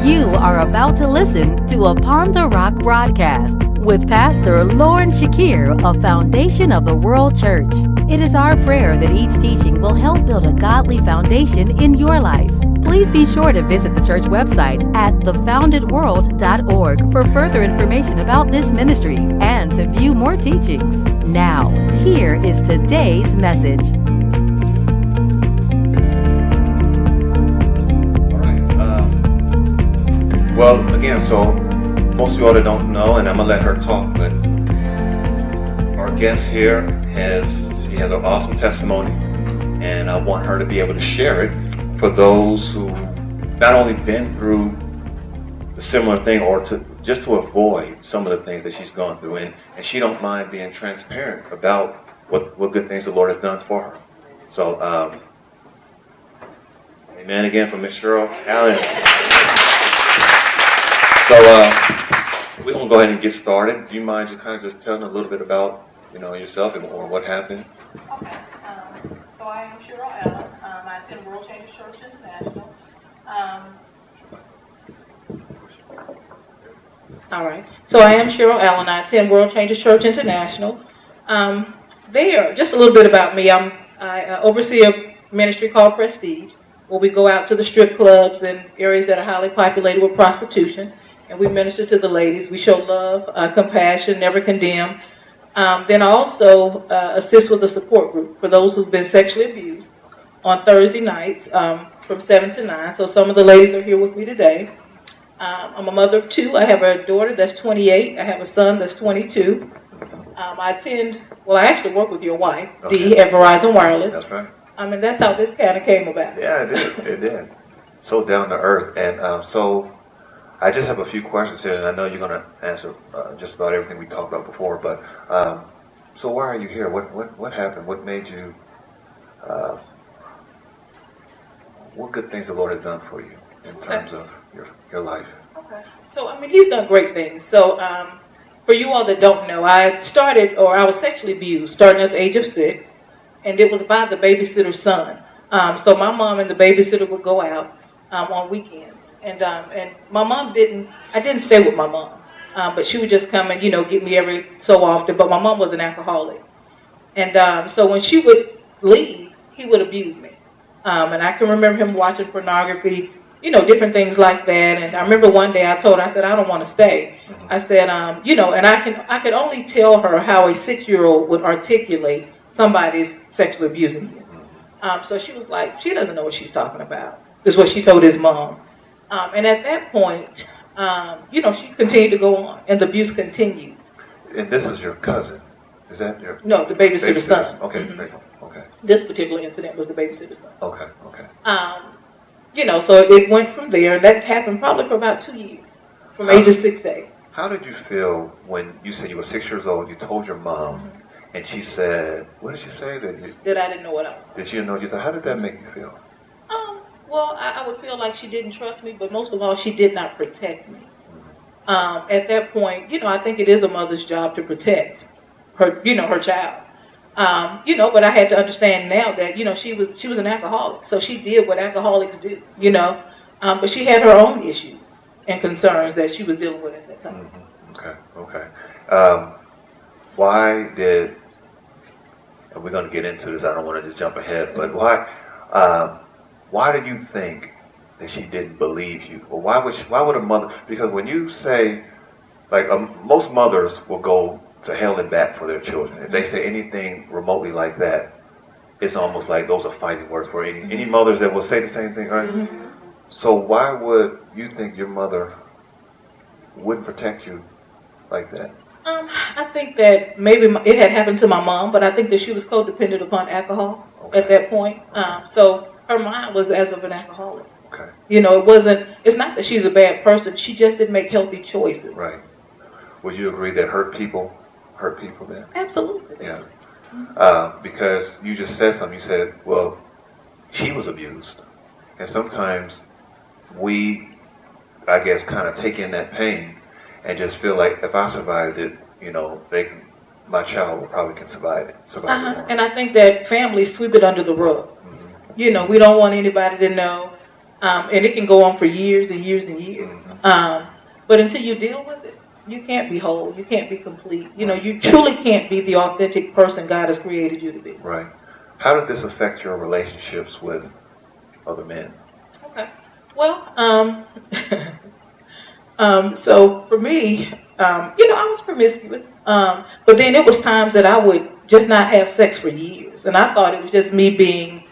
You are about to listen to Upon the Rock broadcast with Pastor Lauren Shakir of Foundation of the World Church. It is our prayer that each teaching will help build a godly foundation in your life. Please be sure to visit the church website at thefoundedworld.org for further information about this ministry and to view more teachings. Now, here is today's message. Well, again, so most of you all that don't know, and I'm gonna let her talk, but our guest here has an awesome testimony, and I want her to be able to share it for those who not only been through a similar thing or to avoid some of the things that she's gone through, and she don't mind being transparent about what good things the Lord has done for her. So, amen again from Miss Sheryl Allen. So we're gonna go ahead and get started. Do you mind just telling a little bit about yourself or what happened? Okay. So I am Sheryl Allen. I attend World Changers Church International. All right. So I am Sheryl Allen. I attend World Changers Church International. There, just a little bit about me. I oversee a ministry called Prestige, where we go out to the strip clubs and areas that are highly populated with prostitution. And we minister to the ladies. We show love, compassion, never condemn. Then I also assist with a support group for those who've been sexually abused on Thursday nights from 7 to 9. So some of the ladies are here with me today. I'm a mother of two. I have a daughter that's 28. I have a son that's 22. I actually work with your wife, Dee, at Verizon Wireless. That's right. And that's how this kind of came about. Yeah, it did. So down to earth. And so I just have a few questions here, and I know you're going to answer just about everything we talked about before, but so why are you here? What happened? What made you, what good things the Lord has done for you in terms of your life? Okay. So, He's done great things. So, for you all that don't know, I was sexually abused starting at the age of 6, and it was by the babysitter's son. So my mom and the babysitter would go out on weekends. And my mom I didn't stay with my mom, but she would just come and, get me every so often. But my mom was an alcoholic. And so when she would leave, he would abuse me. And I can remember him watching pornography, different things like that. And I remember one day I said, I don't want to stay. I said, and I could only tell her how a 6-year-old would articulate somebody's sexually abusing you. So she was like, she doesn't know what she's talking about. This is what she told his mom. And at that point, she continued to go on, and the abuse continued. And this is your cousin? Is that your? No, the babysitter's son. Okay, mm-hmm. Okay. This particular incident was the babysitter's son. Okay. So it went from there, and that happened probably for about 2 years, from ages 6 to 8. How did you feel when you said you were 6 years old, you told your mom, mm-hmm. and she said, what did she say? That I didn't know what I was doing. Did she know you? How did that make you feel? Well, I would feel like she didn't trust me, but most of all, she did not protect me. At that point, I think it is a mother's job to protect her, her child. But I had to understand now that, she was an alcoholic, so she did what alcoholics do, but she had her own issues and concerns that she was dealing with at that time. Mm-hmm. Okay. And we're going to get into this, I don't want to just jump ahead, but why do you think that she didn't believe you? Or why would a mother, because when you say, like most mothers will go to hell and back for their children. If they say anything remotely like that, it's almost like those are fighting words for any mothers that will say the same thing, right? Mm-hmm. So why would you think your mother wouldn't protect you like that? I think that maybe it had happened to my mom, but I think that she was codependent upon alcohol at that point. So her mind was as of an alcoholic. Okay. It's not that she's a bad person. She just didn't make healthy choices. Right. Would you agree that hurt people then? Absolutely. Yeah. Because you just said something. You said, well, she was abused. And sometimes we, I guess, kind of take in that pain and just feel like if I survived it, my child will probably can survive it. And I think that families sweep it under the rug. Mm-hmm. We don't want anybody to know. And it can go on for years and years and years. But until you deal with it, you can't be whole. You can't be complete. You know, you truly can't be the authentic person God has created you to be. Right. How did this affect your relationships with other men? Okay. Well, so for me, you know, I was promiscuous. But then it was times that I would just not have sex for years. And I thought it was just me being,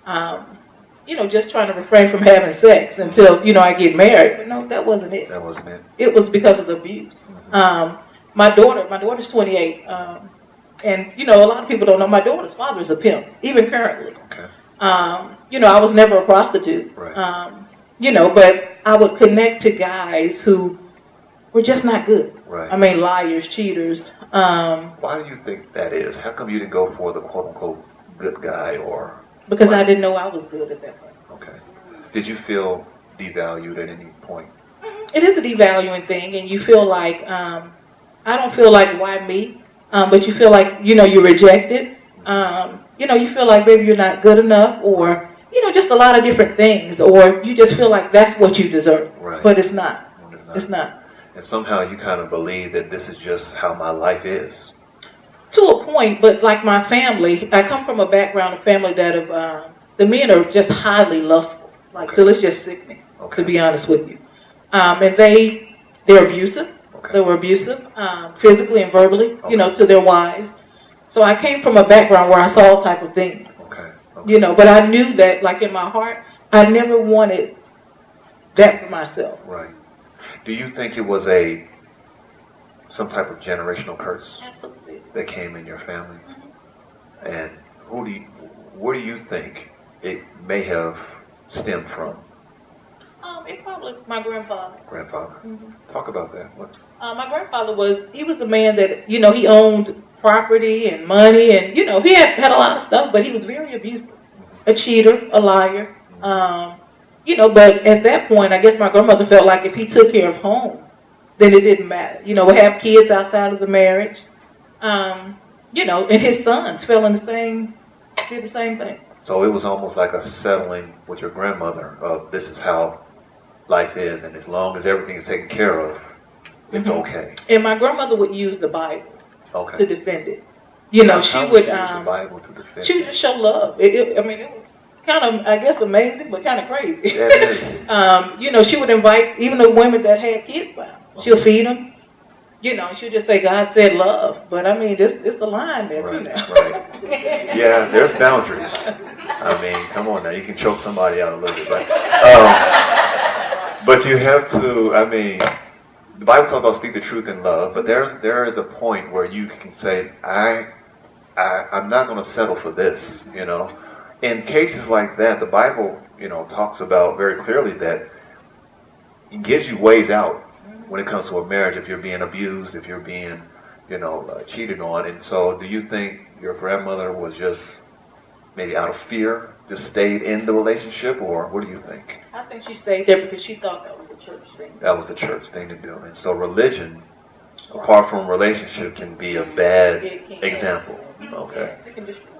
you know, just trying to refrain from having sex until, you know, I get married. But no, that wasn't it. That wasn't it. It was because of the abuse. My daughter's 28. And, you know, a lot of people don't know my daughter's father is a pimp, even currently. Okay. You know, I was never a prostitute. Right. You know, but I would connect to guys who were just not good. Right. I mean, liars, cheaters. Why do you think that is? How come you didn't go for the quote-unquote good guy or... Because I didn't know I was good at that point. Okay. Did you feel devalued at any point? It is a devaluing thing, and you feel like, I don't feel like, why me? But you feel like, you know, you're rejected. You know, you feel like maybe you're not good enough, or, you know, just a lot of different things, or you just feel like that's what you deserve. Right. But it's not. It's not. And somehow you kind of believe that this is just how my life is. To a point, but like my family, I come from a background of family that have, the men are just highly lustful. Like, till it's just sickening, to be honest with you. And they're abusive. Okay. They were abusive, physically and verbally, you know, to their wives. So I came from a background where I saw all type of things. Okay. You know, but I knew that, like in my heart, I never wanted that for myself. Right. Do you think it was some type of generational curse? Absolutely. That came in your family? And where do you think it may have stemmed from? It probably my grandfather. Grandfather? Talk about that. What? My grandfather was the man that, you know, he owned property and money, and, you know, he had a lot of stuff, but he was very abusive. A cheater, a liar. You know, but at that point, I guess my grandmother felt like if he took care of home, then it didn't matter. You know, we have kids outside of the marriage. You know, and his sons did the same thing. So it was almost like a settling with your grandmother of this is how life is, and as long as everything is taken care of, it's okay. And my grandmother would use the Bible to defend it. You know, she how would use the Bible to defend she would just show love. I mean, it was kind of, I guess, amazing, but kind of crazy. Yeah, it is. You know, she would invite even the women that had kids by her. She'll feed them. You know, she'll just say, God said love. But I mean, it's the line there, right, you know. Right. Yeah, there's boundaries. I mean, come on now. You can choke somebody out a little bit. But you have to, I mean, the Bible talks about speak the truth in love, but there is a point where you can say, I'm not going to settle for this, you know. In cases like that, the Bible, you know, talks about very clearly that it gives you ways out when it comes to a marriage if you're being abused, if you're being, you know, cheated on. And so do you think your grandmother was just maybe out of fear, just stayed in the relationship, or what do you think? I think she stayed there because she thought that was the church thing. That was the church thing to do. And so religion, apart from relationship, can be a bad example. Okay.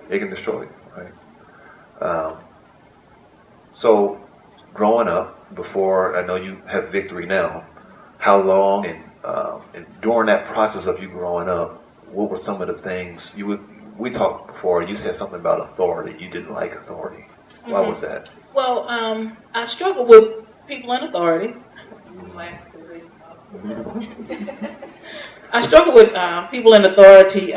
It can destroy you, right? So growing up, before, I know you have victory now, how long and during that process of you growing up, what were some of the things we talked before, you said something about authority. You didn't like authority. Why was that? Well, I struggled with people in authority. I struggled with people in authority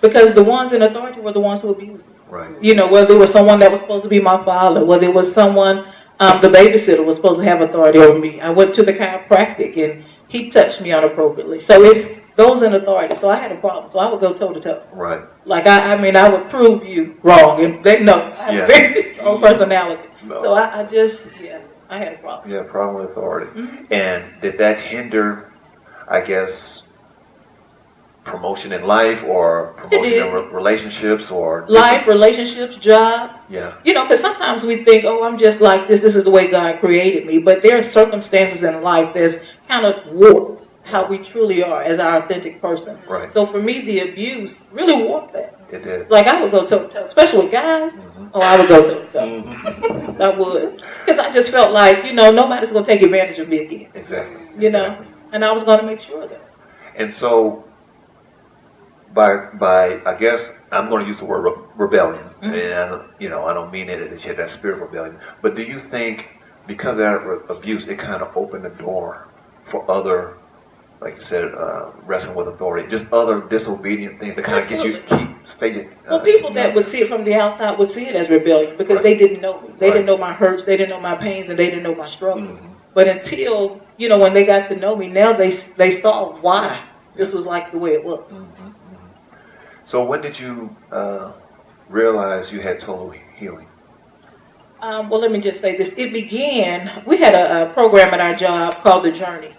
because the ones in authority were the ones who abused me. Right. You know, whether it was someone that was supposed to be my father, whether it was someone, the babysitter was supposed to have authority over me. I went to the chiropractic and he touched me inappropriately. So it's those in authority. So I had a problem. So I would go toe to toe. Right. Like, I mean, I would prove you wrong. And they know I have a very strong personality. No. So I had a problem. Yeah, problem with authority. And did that hinder, I guess, promotion in life or promotion in relationships or life, relationships, job? Yeah. You know, because sometimes we think, oh, I'm just like this. This is the way God created me. But there are circumstances in life that's kind of warped how we truly are as our authentic person. Right. So for me, the abuse really warped that. It did. Like I would go toe-to-toe, especially with guys. Oh, I would go toe-to-toe. I would. Because I just felt like, nobody's going to take advantage of me again. Exactly. And I was going to make sure of that. And so, by I guess, I'm going to use the word rebellion. And, I don't mean it that you had that spirit of rebellion. But do you think, because of that abuse, it kind of opened the door for other, like you said, wrestling with authority, just other disobedient things that kind of get you to stay. Well, people that would see it from the outside would see it as rebellion because they didn't know me. They didn't know my hurts, they didn't know my pains, and they didn't know my struggles. But until, when they got to know me, now they saw why this was like the way it was. So when did you realize you had total healing? Well, let me just say this. It began, we had a program at our job called The Journey.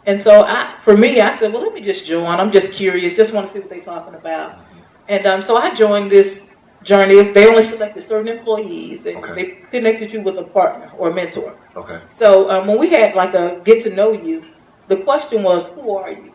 And so I said, well, let me just join. I'm just curious, just want to see what they're talking about. And so I joined this journey. They only selected certain employees, and they connected you with a partner or a mentor. Okay. So when we had like a get to know you, the question was, who are you?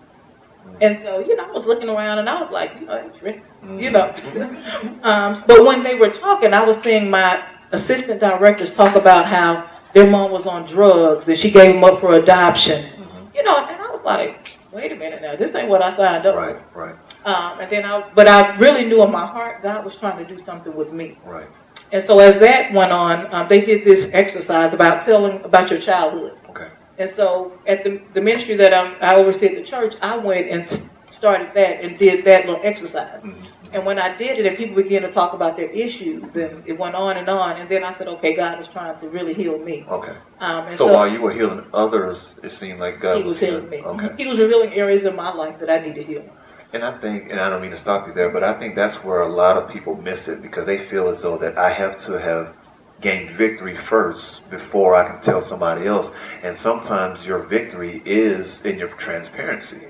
And so, I was looking around and I was like, that's Rick, but when they were talking, I was seeing my assistant directors talk about how their mom was on drugs and she gave them up for adoption. And I was like, wait a minute now, this ain't what I signed up for. Right. But I really knew in my heart God was trying to do something with me. Right. And so as that went on, they did this exercise about telling about your childhood. Okay. And so at the ministry that I oversee at the church, I went and started that and did that little exercise. And when I did it, and people began to talk about their issues, and it went on, and then I said, okay, God is trying to really heal me. Okay. And so while you were healing others, it seemed like God was healing me. Okay. He was revealing areas in my life that I needed healing. And I think, and I don't mean to stop you there, but I think that's where a lot of people miss it because they feel as though that I have to have gained victory first before I can tell somebody else. And sometimes your victory is in your transparency.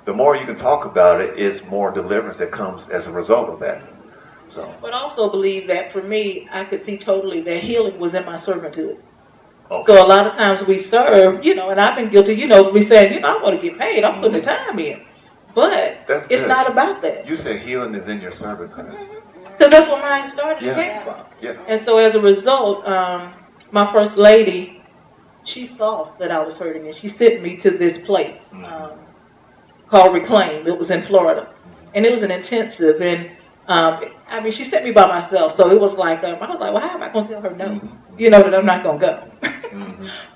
The more you can talk about it, is more deliverance that comes as a result of that. So. But I also believe that for me, I could see totally that healing was in my servanthood. Okay. So a lot of times we serve, and I've been guilty, we saying, I want to get paid, I'm putting the time in. But it's not about that. You said healing is in your servanthood. Because that's where mine started and came from. Yeah. And so as a result, my first lady, she saw that I was hurting, and she sent me to this place called Reclaim. It was in Florida. And it was an intensive. And she sent me by myself. So it was like, I was like, well, how am I going to tell her no? That I'm not going to go.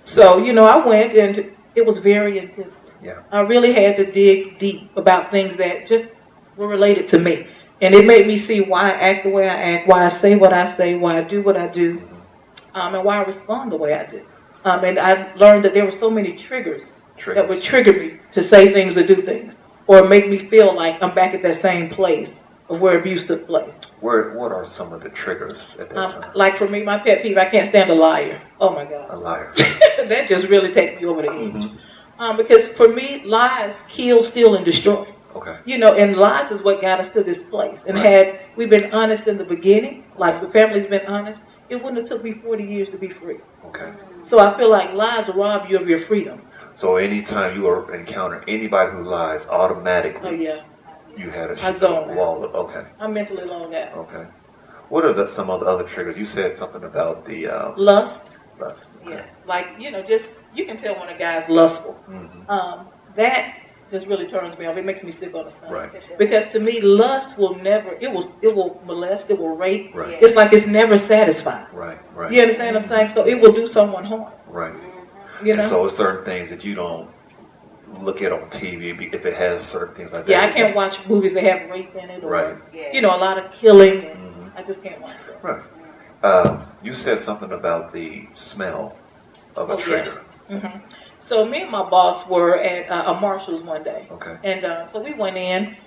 So, I went, and it was very intensive. Yeah. I really had to dig deep about things that just were related to me. And it made me see why I act the way I act, why I say what I say, why I do what I do, and why I respond the way I do. And I learned that there were so many triggers that would trigger me to say things or do things, or make me feel like I'm back at that same place of where abuse took place. What are some of the triggers at that time? Like for me, my pet peeve, I can't stand a liar. Oh my God. A liar. That just really takes me over the edge. Because for me, lies kill, steal, and destroy. Okay. And lies is what got us to this place. And had we been honest in the beginning, like the family's been honest, it wouldn't have took me 40 years to be free. Okay. So I feel like lies rob you of your freedom. So anytime you encounter anybody who lies, automatically you had a wall. Okay. I'm mentally logged out. Okay. What are some of the other triggers? You said something about the lust. Lust. Okay. Yeah. Like, just, you can tell when a guy's lustful. That just really turns me off. It makes me sick on the stomach. Right. Because to me, lust will never, it will molest, it will rape. Right. It's like it's never satisfied. Right. You understand what I'm saying? So it will do someone harm. Right. And so it's certain things that you don't look at on TV if it has certain things like that. Yeah, I can't watch movies that have rape in it. Or, right. A lot of killing. And I just can't watch that. Right. You said something about the smell of a trigger. Yeah. So me and my boss were at a Marshall's one day. Okay. And so we went in,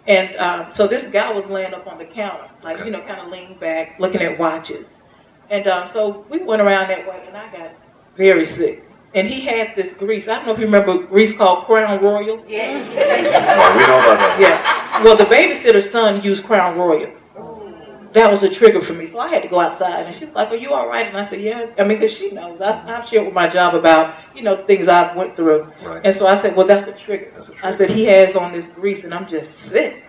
and so this guy was laying up on the counter, like, kind of leaned back, looking at watches. And so we went around that way, and I got very sick. And he had this grease. I don't know if you remember grease called Crown Royal. Yes. We know about that. Yeah. Well, the babysitter's son used Crown Royal. That was a trigger for me. So I had to go outside. And she was like, are you all right? And I said, yeah. Because she knows. I've shared with my job about, things I've went through. Right. And so I said, well, that's the trigger. I said, he has on this grease, and I'm just sick,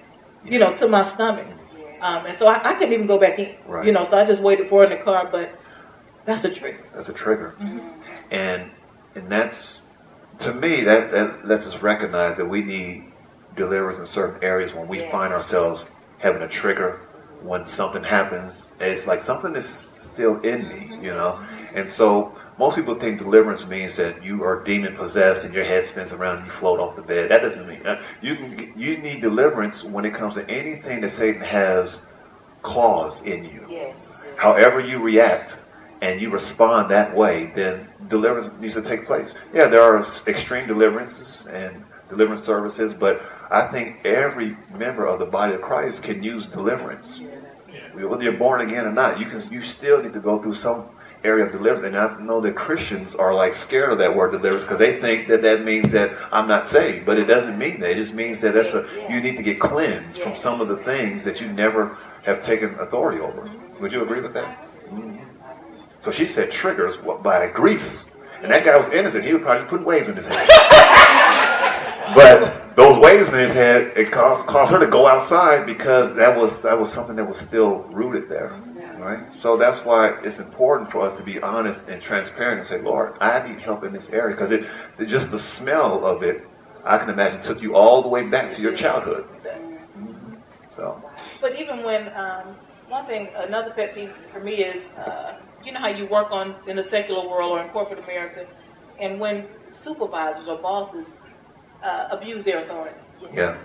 to my stomach. And so I couldn't even go back in. Right. You know, so I just waited for her in the car. But that's a trigger. That's a trigger. And that's, to me, that lets us recognize that we need deliverance in certain areas when we find ourselves having a trigger, when something happens. It's like something is still in me, you know. And so most people think deliverance means that you are demon possessed and your head spins around and you float off the bed. That doesn't mean you need deliverance when it comes to anything that Satan has claws in you. However you react and you respond that way, then deliverance needs to take place. Yeah, there are extreme deliverances and deliverance services, but I think every member of the body of Christ can use deliverance. Whether you're born again or not, you still need to go through some area of deliverance. And I know that Christians are like scared of that word deliverance because they think that means that I'm not saved, but it doesn't mean that. It just means that you need to get cleansed from some of the things that you never have taken authority over. Would you agree with that? So she said triggers by grease. And that guy was innocent. He was probably putting waves in his head. But those waves in his head, it caused her to go outside because that was something that was still rooted there. Right? So that's why it's important for us to be honest and transparent and say, Lord, I need help in this area. Because just the smell of it, I can imagine, took you all the way back to your childhood. So. But even when, another pet peeve for me is, you know how you work in the secular world or in corporate America, and when supervisors or bosses abuse their authority. Yeah.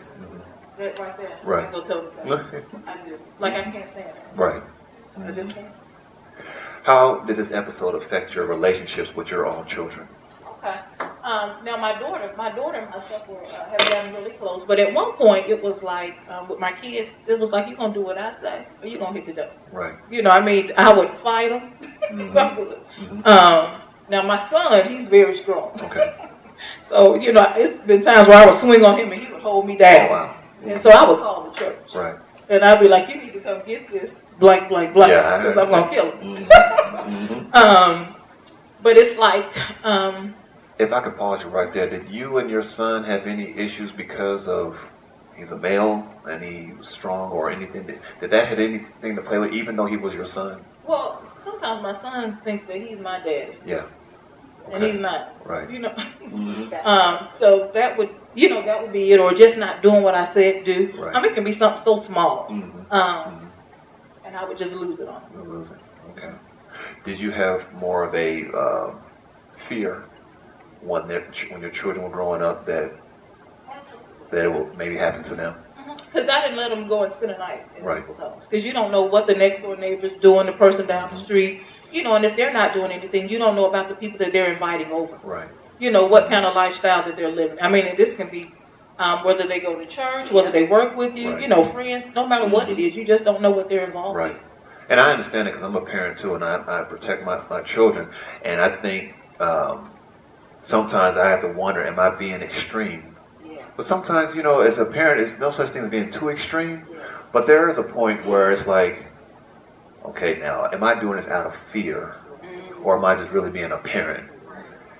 That right there. Right. I go tell them. I do. Like I can't stand it. Right. I just can't. How did this episode affect your relationships with your own children? Okay. Now my daughter and myself have gotten really close, but at one point it was like with my kids, it was like, you're gonna do what I say, or you're gonna hit the door. Right. You know, I mean, I would fight them. Now my son, he's very strong. Okay. So you know, it's been times where I would swing on him and he would hold me down. Oh, wow. And so I would call the church. Right. And I'd be like, you need to come get this blank, blank, blank, because I'm gonna kill him. But it's like. If I could pause you right there, did you and your son have any issues because of he's a male and he was strong or anything? Did that have anything to play with, even though he was your son? Well, sometimes my son thinks that he's my daddy. Yeah. Okay. And he's not. Right. You know. So that would be it, or just not doing what I said do. Right. I mean, it can be something so small. And I would just lose it on him. You lose it. Okay. Did you have more of a fear when your children were growing up that it will maybe happen to them? Because I didn't let them go and spend a night in Right. people's homes. Because you don't know what the next door neighbor's doing, the person down the street. You know, and if they're not doing anything, you don't know about the people that they're inviting over. Right. You know, what kind of lifestyle that they're living. I mean, and this can be whether they go to church, whether they work with you, Right. you know, friends, no matter what it is, you just don't know what they're involved Right. in. And I understand it because I'm a parent too, and I protect my children. And I think sometimes I have to wonder, am I being extreme? Yeah. But sometimes, you know, as a parent, there's no such thing as being too extreme. But there is a point where it's like, okay, now, am I doing this out of fear? Or am I just really being a parent?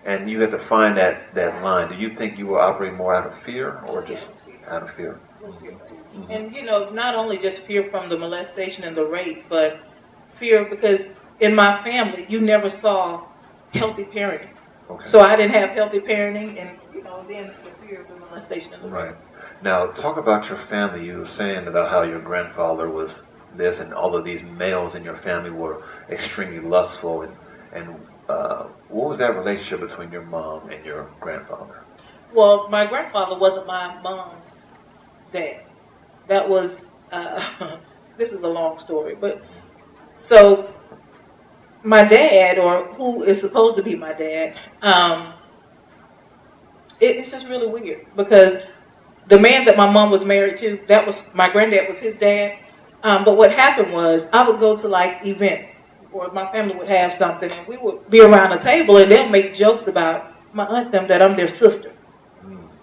And you have to find that line. Do you think you were operating more out of fear or just out of fear? And, you know, not only just fear from the molestation and the rape, but fear because in my family, you never saw healthy parenting. Okay. So I didn't have healthy parenting, and, you know, then the fear of the molestation and the rape. Right. Now, talk about your family. You were saying about how your grandfather was this, and all of these males in your family were extremely lustful. And what was that relationship between your mom and your grandfather? Well, my grandfather wasn't my mom's dad. That was, this is a long story, but so my dad, or who is supposed to be my dad, it's just really weird because the man that my mom was married to, that was my granddad was his dad. But what happened was I would go to like events, or my family would have something, and we would be around a table, and they'll make jokes about my aunt them that I'm their sister.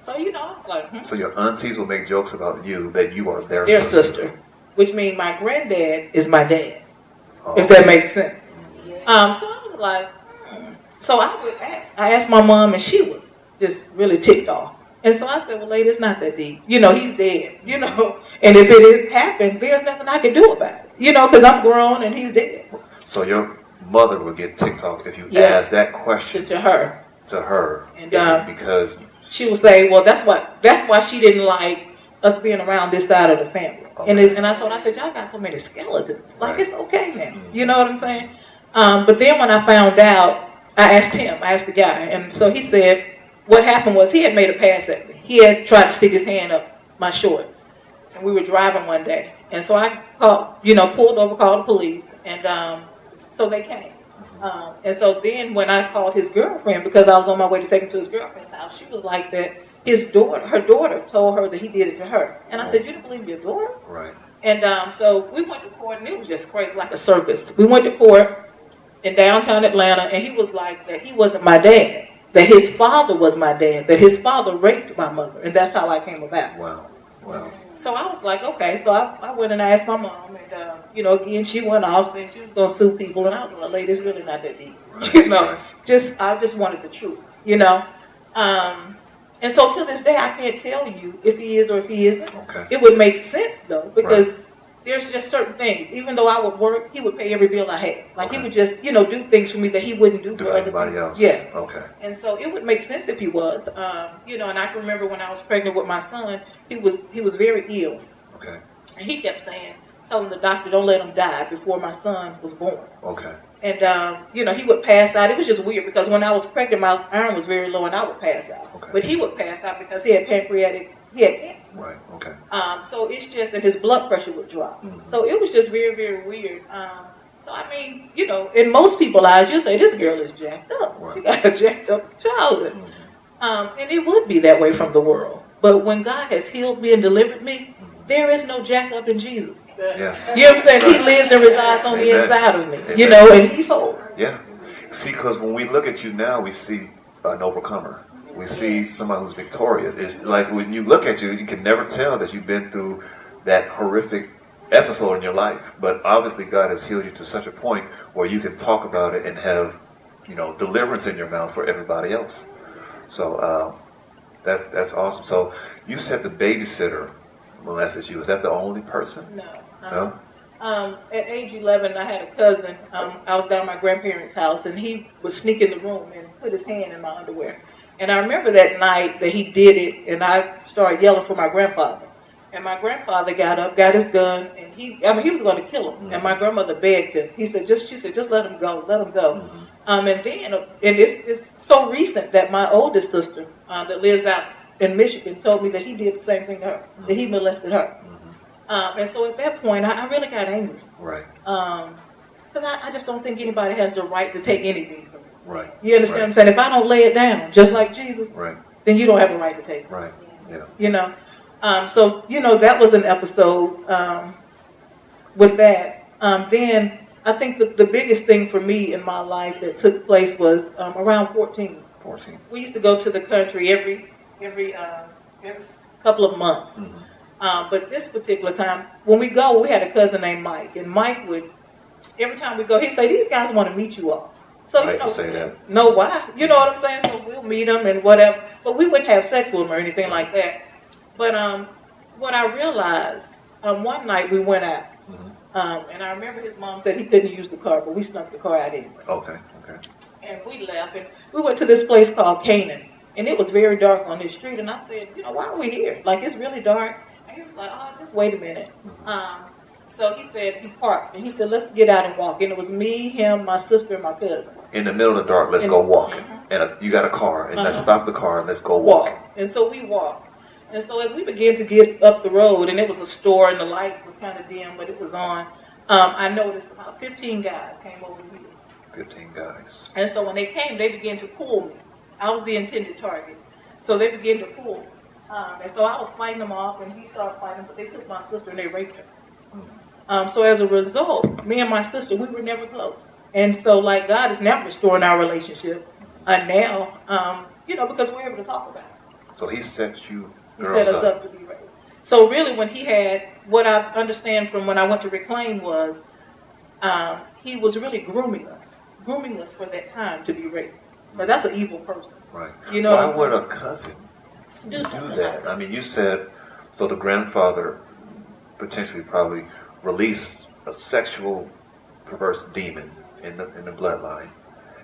So you know, I was like, So your aunties will make jokes about you that you are their sister, which means my granddad is my dad, if that makes sense. So I was like, So I asked my mom, and she was just really ticked off. And so I said, well, lady, it's not that deep. You know, he's dead. You know, And if it has happened, there's nothing I can do about it. Because I'm grown and he's dead. So your mother would get ticked off if you Yeah. asked that question To her. to her. And, Is it because she would say, well, that's why she didn't like us being around this side of the family. Okay. And I told her, I said, y'all got so many skeletons. Like, Right. it's okay now. You know what I'm saying? But then when I found out, I asked the guy. And so he said, what happened was he had made a pass at me. He had tried to stick his hand up my shorts. And we were driving one day. And so I pulled over, called the police. And so they came. And so then when I called his girlfriend, because I was on my way to take him to his girlfriend's house, she was like that. Her daughter told her that he did it to her. And I said, you don't believe your daughter? right? And so we went to court, and it was just crazy, like a circus. We went to court in downtown Atlanta, and he was like that he wasn't my dad, that his father was my dad, that his father raped my mother, and that's how I came about. Wow. So I was like, okay. So I went and asked my mom, and again, she went off saying she was going to sue people, and I was like, lady, it's really not that deep. Right. I just wanted the truth, And so to this day, I can't tell you if he is or if he isn't. Okay. It would make sense, though, because there's just certain things. Even though I would work, he would pay every bill I had. Like, he would just, do things for me that he wouldn't do for other anybody people. else. Yeah. Okay. And so it would make sense if he was. And I can remember when I was pregnant with my son, he was very ill. Okay. And he kept telling the doctor, don't let him die before my son was born. Okay. And, he would pass out. It was just weird because when I was pregnant, my iron was very low and I would pass out. Okay. But he would pass out because he had cancer. Right. Okay. So it's just that his blood pressure would drop. Mm-hmm. So it was just very, very weird. So, I mean, in most people's eyes, you'll say, this girl is jacked up. Right. She got a jacked up childhood. Mm-hmm. And it would be that way from the world. But when God has healed me and delivered me, there is no jack up in Jesus. Yes. You know what I'm saying? He lives and resides on the Amen. inside of me. Amen. And he's whole. Yeah. See, because when we look at you now, we see an overcomer. We see someone who's victorious. It's like when you look at you, you can never tell that you've been through that horrific episode in your life. But obviously, God has healed you to such a point where you can talk about it and have, deliverance in your mouth for everybody else. So that's awesome. So you said the babysitter molested you. Was that the only person? No. At age 11, I had a cousin. I was down at my grandparents' house, and he would sneak in the room and put his hand in my underwear. And I remember that night that he did it, and I started yelling for my grandfather. And my grandfather got up, got his gun, and he was going to kill him. Mm-hmm. And my grandmother begged him. She said, just let him go, let him go. Mm-hmm. And it's so recent that my oldest sister that lives out in Michigan told me that he did the same thing to her, that he molested her. And so at that point, I really got angry. Right. Because I just don't think anybody has the right to take anything from me. Right. You understand what I'm saying? If I don't lay it down, just like Jesus, right, then you don't have a right to take it. Right. Yeah. So that was an episode with that. Then I think the biggest thing for me in my life that took place was around 14. 14. We used to go to the country every couple of months. Mm-hmm. But this particular time, when we go, we had a cousin named Mike, and Mike would, every time we go, he'd say, "These guys want to meet you all." So say that. Know why? You know what I'm saying? So we'll meet them and whatever, but we wouldn't have sex with them or anything like that. But what I realized, one night we went out, and I remember his mom said he couldn't use the car, but we snuck the car out anyway. Okay. And we left, and we went to this place called Canaan, and it was very dark on this street. And I said, why are we here? Like, it's really dark. And he was like, oh, just wait a minute. So he said, he parked, and he said, let's get out and walk. And it was me, him, my sister, and my cousin. In the middle of the dark, let's go walk. And you got a car, and let's stop the car, and let's go walk. And so we walked. And so as we began to get up the road, and it was a store, and the light was kind of dim, but it was on, I noticed about 15 guys came over here. 15 guys. And so when they came, they began to pull me. I was the intended target. So they began to pull me. And so I was fighting them off, and he started fighting, but they took my sister and they raped her. So as a result, me and my sister, we were never close. And so, like, God is now restoring our relationship. Now, because we're able to talk about it. So he set you girls He set us up to be raped. So really, when he had, what I understand from when I went to Reclaim was, he was really grooming us for that time to be raped. But that's an evil person. Right. Why would a cousin do that? I mean, you said, so the grandfather potentially probably release a sexual perverse demon in the bloodline,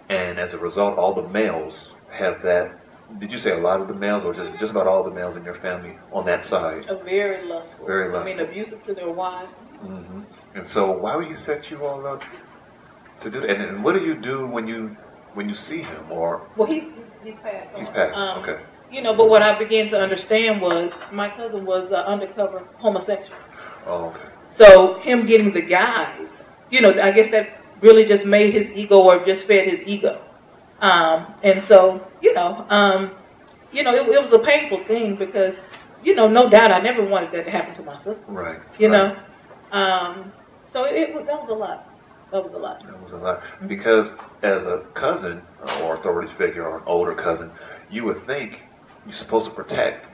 and as a result, all the males have that. Did you say a lot of the males, or just about all the males in your family on that side? A very lustful. Very lustful. I mean, abusive to their wives. Mm-hmm. And so, why would he set you all up to do that? And what do you do when you see him? Or well, he's passed on. He's passed. Okay. You know, but what I began to understand was my cousin was undercover homosexual. Oh, okay. So him getting the guys, you know, I guess that really just made his ego, or just fed his ego. And so, it was a painful thing because, no doubt I never wanted that to happen to my sister. Right. You know? So that was a lot. That was a lot. That was a lot. Because as a cousin or authority figure or an older cousin, you would think you're supposed to protect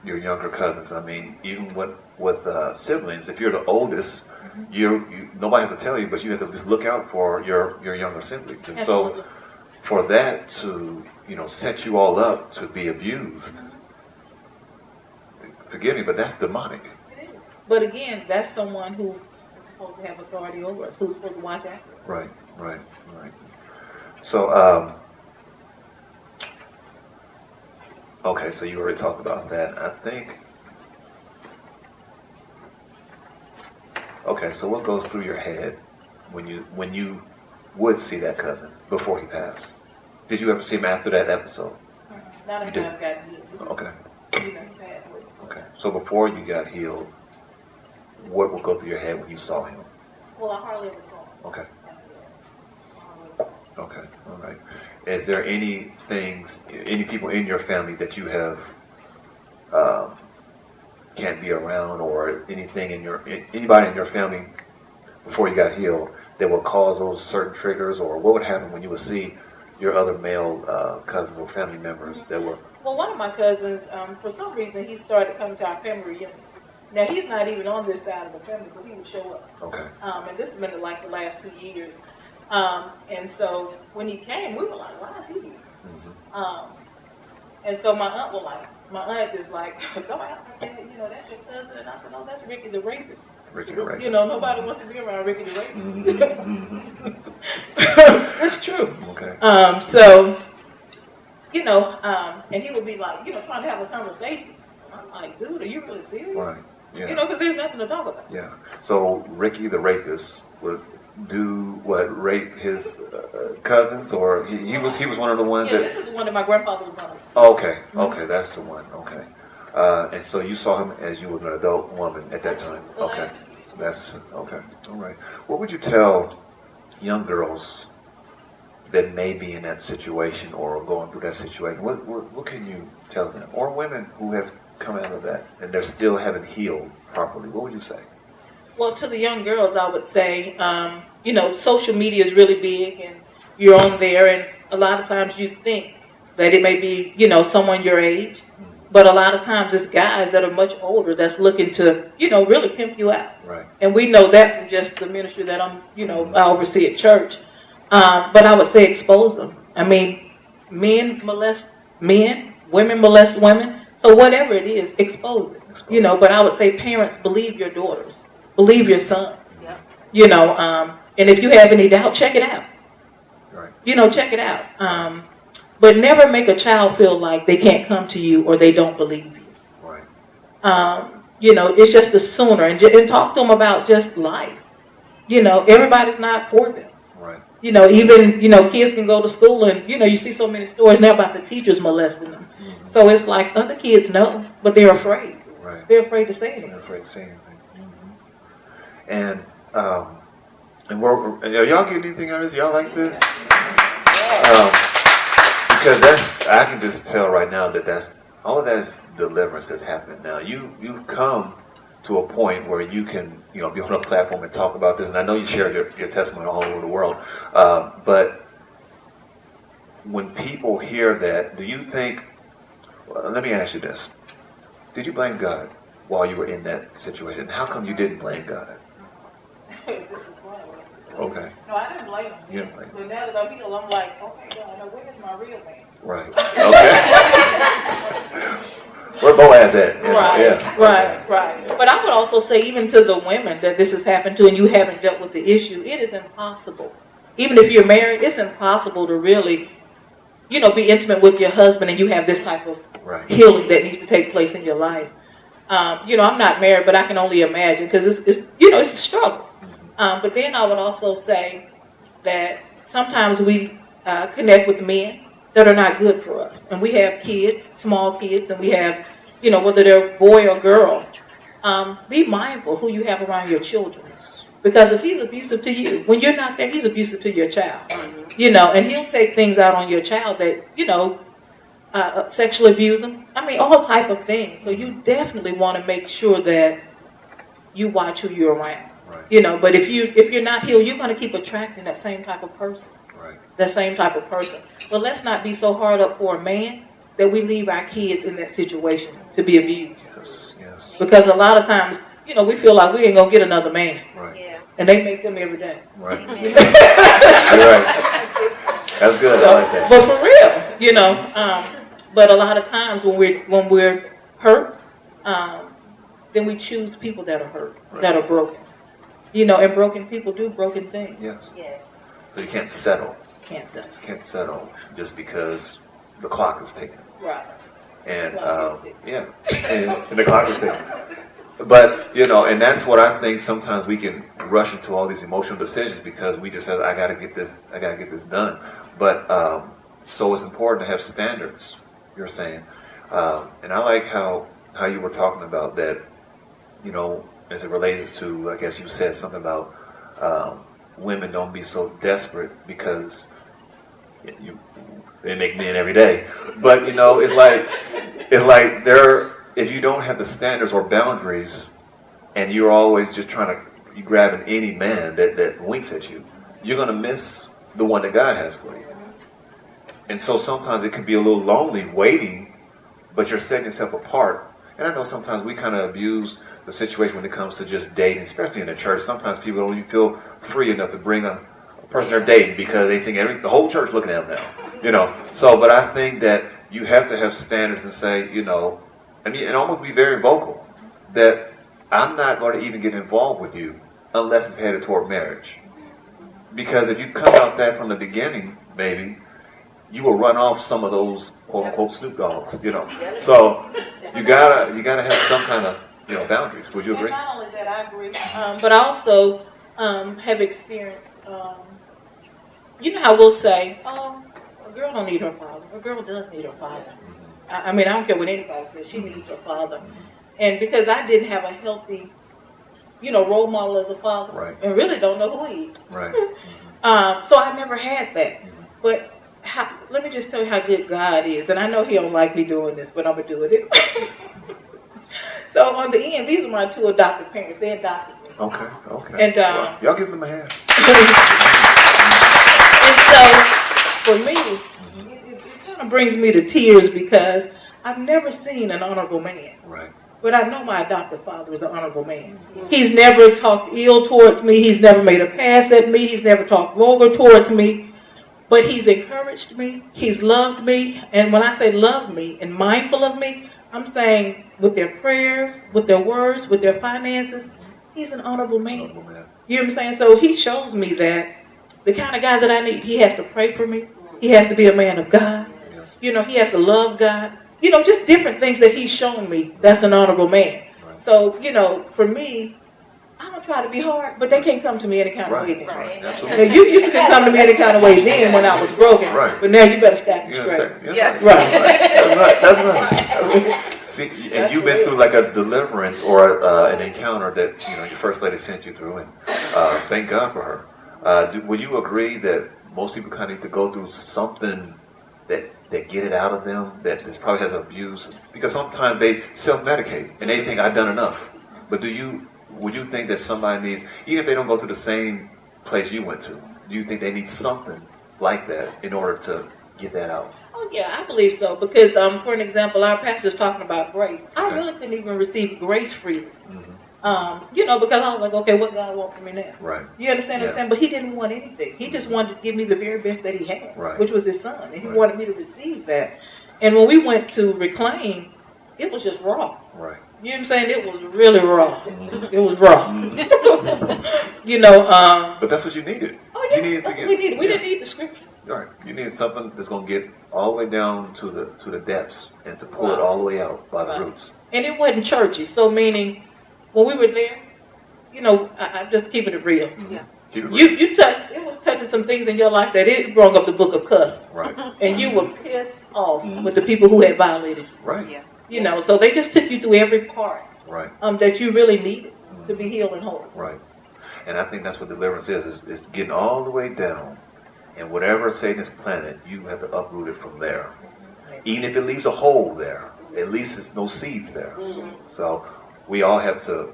your younger cousins. I mean, even with siblings, if you're the oldest, nobody has to tell you, but you have to just look out for your younger siblings. And Absolutely. so for that to, set you all up to be abused, forgive me, but that's demonic. It is. But again, that's someone who is supposed to have authority over us, who's supposed to watch after us. Right. So, okay, so you already talked about that. I think, okay, so what goes through your head when you would see that cousin before he passed? Did you ever see him after that episode? Not after I've gotten healed. Okay. He passed away. Okay. So before you got healed, what would go through your head when you saw him? Well, I hardly ever saw him. Okay. After that. I hardly ever saw him. Okay. All right. Is there any people in your family that you have can't be around, or anybody in your family before you got healed that will cause those certain triggers, or what would happen when you would see your other male cousins or family members that were? Well, one of my cousins, for some reason, he started coming to our family reunion. Now, he's not even on this side of the family, but he would show up. Okay. And this has been like the last 2 years. And so when he came, we were like, why is he here? Mm-hmm. And so my aunt is like, go out, that's your cousin. And I said, no, that's Ricky the rapist. Ricky the rapist. Nobody wants to be around Ricky the rapist. Mm-hmm. That's true. Okay. And he would be like, trying to have a conversation. And I'm like, dude, are you really serious? Right. Yeah. Because there's nothing to talk about. Yeah. So Ricky the rapist would do what? Rape his cousins, or he was one of the ones Yeah, that. this is the one that my grandfather was on. Okay. Okay, that's the one. Okay. And so you saw him as you were an adult woman at that time. Okay. That's okay. All right. What would you tell young girls that may be in that situation or going through that situation? What can you tell them? Or women who have come out of that and they're still haven't healed properly. What would you say? Well, to the young girls, I would say, social media is really big, and you're on there, and a lot of times you think that it may be, someone your age, but a lot of times it's guys that are much older that's looking to, really pimp you out. Right. And we know that from just the ministry that I oversee at church. But I would say expose them. I mean, men molest men, women molest women. So whatever it is, expose it. But I would say parents, believe your daughters. Believe your sons. Yeah. And if you have any doubt, check it out. Right. Check it out. But never make a child feel like they can't come to you or they don't believe you. Right. It's just the sooner. And talk to them about just life. Everybody's not for them. Right. Even, kids can go to school and, you see so many stories now about the teachers molesting them. Mm-hmm. So it's like other kids know, but they're afraid. Right. They're afraid to say anything. They're afraid to say anything. Mm-hmm. And are y'all getting anything out of this? Y'all like this? Because I can just tell right now that all of that is deliverance that's happening now. You've come to a point where you can, be on a platform and talk about this. And I know you shared your testimony all over the world. But when people hear that, do you think, let me ask you this. Did you blame God while you were in that situation? How come you didn't blame God? This is why. Okay. No, I didn't blame him. You didn't blame him. But now that I'm healed, I'm like, okay, God, now where is my real man? Right. Where Boaz at? Right, Yeah. right. But I would also say, even to the women that this has happened to and you haven't dealt with the issue, it is impossible. Even if you're married, it's impossible to really, be intimate with your husband and you have this type of healing that needs to take place in your life. I'm not married, but I can only imagine because it's a struggle. But then I would also say that sometimes we connect with men that are not good for us. And we have kids, small kids, and we have, whether they're boy or girl. Be mindful who you have around your children. Because if he's abusive to you, when you're not there, he's abusive to your child. And he'll take things out on your child that, sexually abuse them. I mean, all type of things. So you definitely want to make sure that you watch who you're around. Right. But if you're not healed, you're going to keep attracting that same type of person. Right. That same type of person. But let's not be so hard up for a man that we leave our kids in that situation to be abused. Yes. Because a lot of times, we feel like we ain't going to get another man. Right. Yeah. And they make them every day. Right. You're right. That's good. So, I like that. But for real, but a lot of times when we're hurt, then we choose people that are hurt, that are broken. And broken people do broken things. Yes. So you can't settle. Can't settle just because the clock is ticking. Right. And and the clock is ticking. But and that's what I think. Sometimes we can rush into all these emotional decisions because we just say, I gotta get this done. But so it's important to have standards. You're saying, and I like how you were talking about that. As it related to, I guess you said something about women don't be so desperate because they make men every day. But it's like if you don't have the standards or boundaries, and you're always just you grabbing any man that winks at you, you're gonna miss the one that God has for you. And so sometimes it can be a little lonely waiting, but you're setting yourself apart. And I know sometimes we kind of abuse the situation when it comes to just dating, especially in the church. Sometimes people don't even feel free enough to bring a person they're dating because they think the whole church looking at them now. So, but I think that you have to have standards and say, and almost be very vocal that I'm not going to even get involved with you unless it's headed toward marriage. Because if you come out that from the beginning, maybe you will run off some of those quote unquote Snoop Dogs, So you gotta have some kind of boundaries. Would you agree? And not only that, I agree, but I also have experienced. How we'll say, "Oh, a girl don't need her father. A girl does need her father." I mean, I don't care what anybody says. She needs her father, and because I didn't have a healthy, role model as a father, right, and really don't know who he is, right. So I never had that. But let me just tell you how good God is, and I know He don't like me doing this, but I'm gonna do it. So on the end, these are my two adopted parents. They adopted me. Okay. And y'all give them a hand. And so for me, it kind of brings me to tears because I've never seen an honorable man. Right. But I know my adopted father is an honorable man. He's never talked ill towards me. He's never made a pass at me. He's never talked vulgar towards me. But he's encouraged me. He's loved me. And when I say love me and mindful of me, I'm saying with their prayers, with their words, with their finances, he's an honorable man. You know what I'm saying? So he shows me that the kind of guy that I need, he has to pray for me. He has to be a man of God. He has to love God. Just different things that he's shown me. That's an honorable man. So, for me, I don't try to be hard, but they can't come to me any kind of way then. Right. You used to come to me any kind of way then when I was broken, but now you better stack it straight. That's right. See, and you've been through like a deliverance or an encounter that your first lady sent you through, and thank God for her. Would you agree that most people kind of need to go through something that get it out of them, that this probably has abuse? Because sometimes they self-medicate and they think I've done enough. But would you think that somebody needs, even if they don't go to the same place you went to, do you think they need something like that in order to get that out? Oh yeah, I believe so. Because for an example, our pastor's talking about grace. I really couldn't even receive grace freely. Because I was like, okay, what God want from me now? Right. You understand what I'm saying? But he didn't want anything. He just wanted to give me the very best that he had, right, which was his son. And he wanted me to receive that. And when we went to Reclaim, it was just raw. Right. You know what I'm saying? It was really raw. Mm-hmm. It was raw. Mm-hmm. You know. But that's what you needed. Oh yeah, you needed that's to what get, we needed. We didn't need the scripture. Right. You needed something that's going to get all the way down to the depths and to pull it all the way out by the roots. And it wasn't churchy. So meaning, when we were there, you know, I'm just keeping it real. Mm-hmm. Yeah. You touched. It was touching some things in your life that it brought up the book of cuss. Right. And you were pissed off with the people who had violated you. Right. Yeah. You know, so they just took you through every part Right. that you really needed to be healed and whole. Right. And I think that's what deliverance is getting all the way down. And whatever Satan has planted, you have to uproot it from there. Even if it leaves a hole there, at least there's no seeds there. So we all have to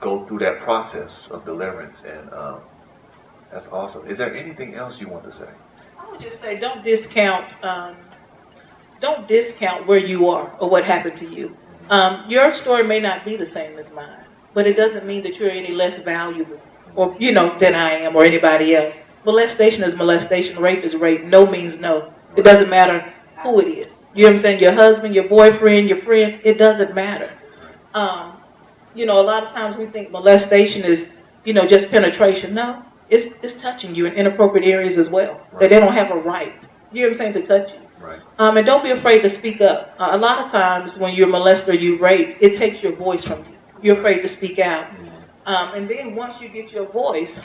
go through that process of deliverance. And that's awesome. Is there anything else you want to say? I would just say don't discount where you are or what happened to you. Your story may not be the same as mine, but it doesn't mean that you're any less valuable or, you know, than I am or anybody else. Molestation is molestation. Rape is rape. No means no. It doesn't matter who it is. You know what I'm saying? Your husband, your boyfriend, your friend. It doesn't matter. You know, a lot of times we think molestation is, you know, just penetration. No, it's touching you in inappropriate areas as well. Right. That they don't have a right. You know what I'm saying, to touch you. Right. And don't be afraid to speak up. A lot of times when you're molested or you rape, it takes your voice from you. You're afraid to speak out. And then once you get your voice,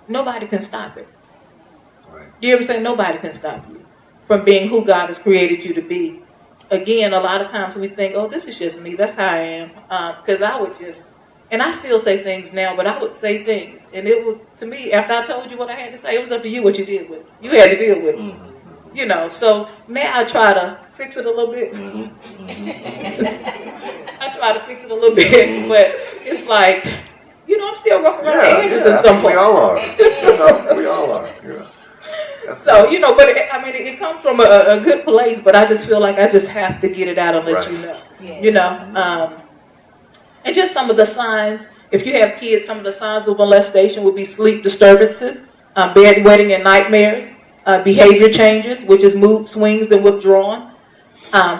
nobody can stop it. Right. You know what I'm saying? Nobody can stop you from being who God has created you to be. Again, a lot of times we think, oh, this is just me. That's how I am. Because I would just, and I still say things now, but I would say things. And it was, to me, after I told you what I had to say, it was up to you what you did with it. You had to deal with it. You know, so now I try to fix it a little bit. I try to fix it a little bit, but it's like, you know, I'm still rough around the edges at some point. We all are. You know, we all are. Yeah. So, you know, but it comes from a good place, but I just feel like I just have to get it out and let you know. Yes. You know, and just some of the signs, if you have kids, some of the signs of molestation would be sleep disturbances, bedwetting and nightmares, behavior changes, which is mood swings and withdrawing,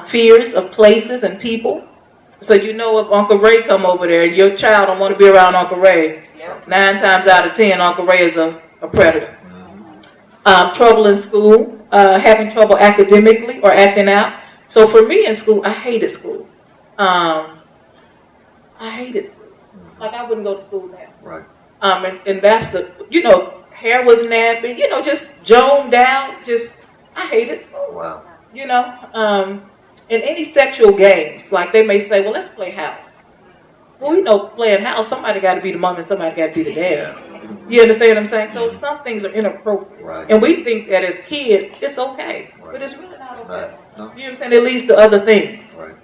fears of places and people. So you know if Uncle Ray come over there and your child don't want to be around Uncle Ray, 9 times out of 10, Uncle Ray is a predator. Trouble in school, having trouble academically or acting out. So for me in school, I hated school. I hated school. Like I wouldn't go to school now. Right. And that's the, you know, hair was nappy, you know, just joned out. Just, I hated school. Wow. You know, in any sexual games, like they may say, well, let's play house. Well, we know playing house, somebody got to be the mom and somebody got to be the dad. You understand what I'm saying? So some things are inappropriate. Right. And we think that as kids, it's okay. Right. But it's really not okay. No. You know what I'm saying? It leads to other things. Right.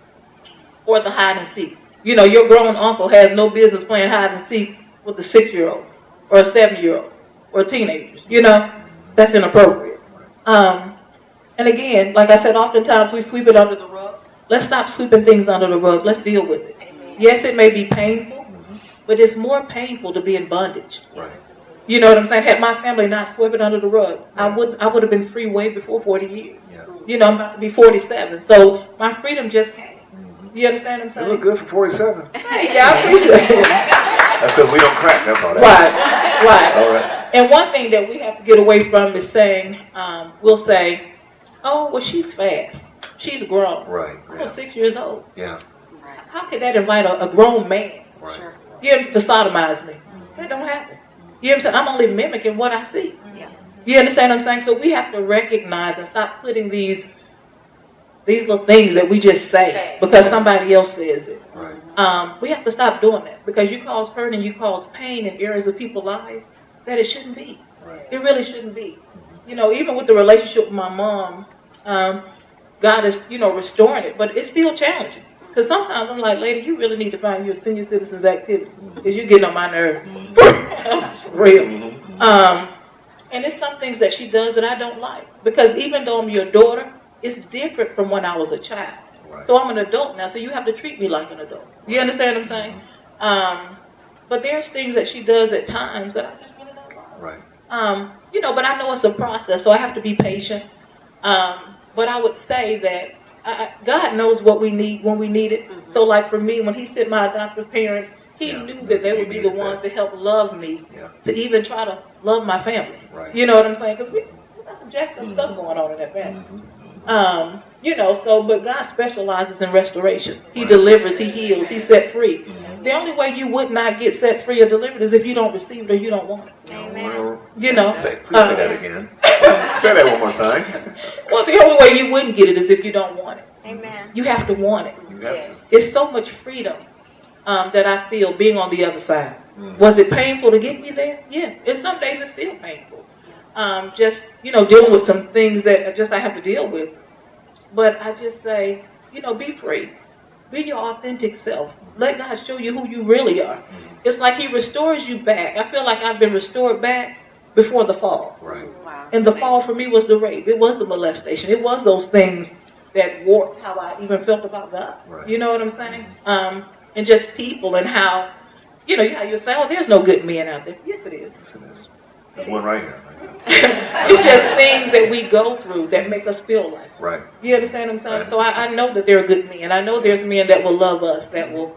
Or the hide and seek. You know, your grown uncle has no business playing hide and seek with a 6-year-old or a 7-year-old or teenagers. You know, that's inappropriate. And again, like I said, oftentimes we sweep it under the rug. Let's stop sweeping things under the rug. Let's deal with it. Yes, it may be painful, but it's more painful to be in bondage. Right. You know what I'm saying? Had my family not swept it under the rug, I would have been free way before 40 years. Yeah. You know, I'm about to be 47. So my freedom just came. You understand what I'm saying? You look good for 47. Hey, yeah, I appreciate it. That's because we don't crack. That's all that. Right. All right. And one thing that we have to get away from is saying, we'll say, oh, well, she's fast. She's grown. Right. I'm 6 years old. Yeah. How could that invite a grown man Right. Sure. to sodomize me? That don't happen. You know what I'm saying? I'm only mimicking what I see. Yeah. You understand what I'm saying? So we have to recognize and stop putting these little things that we just say because somebody else says it. Right. We have to stop doing that because you cause hurt and you cause pain in areas of people's lives that it shouldn't be. Right. It really shouldn't be. You know, even with the relationship with my mom, God is, you know, restoring it, but it's still challenging. Because sometimes I'm like, lady, you really need to find you a senior citizens activity because you're getting on my nerve. Just for real. And it's some things that she does that I don't like. Because even though I'm your daughter, it's different from when I was a child. Right. So I'm an adult now, so you have to treat me like an adult. You understand what I'm saying? But there's things that she does at times that I just really don't like. Right. You know, but I know it's a process, so I have to be patient. But I would say that God knows what we need when we need it. Mm-hmm. So like for me, when he sent my adoptive parents, he knew that they would be the ones to help love me, to even try to love my family. Right. You know what I'm saying? Because we got some jacked up stuff going on in that family. But God specializes in restoration. He delivers, he heals, he set free. The only way you would not get set free or delivered is if you don't receive it or you don't want it. Amen. Please say that again. Say that one more time. Well, the only way you wouldn't get it is if you don't want it. Amen. You have to want it. You have to. It's so much freedom that I feel being on the other side. Was it painful to get me there? Yeah. And some days it's still painful. Dealing with some things that I have to deal with. But I just say, be free. Be your authentic self. Let God show you who you really are. It's like he restores you back. I feel like I've been restored back before the fall. Right. Wow. And the fall for me was the rape. It was the molestation. It was those things that warped how I even felt about God. Right. You know what I'm saying? And just people and how, how you say, oh, there's no good men out there. Yes, it is. Yes, it is. There's one right here. It's just things that we go through that make us feel like. Right. You understand what I'm saying? So I know that there are good men. I know there's men that will love us, that will,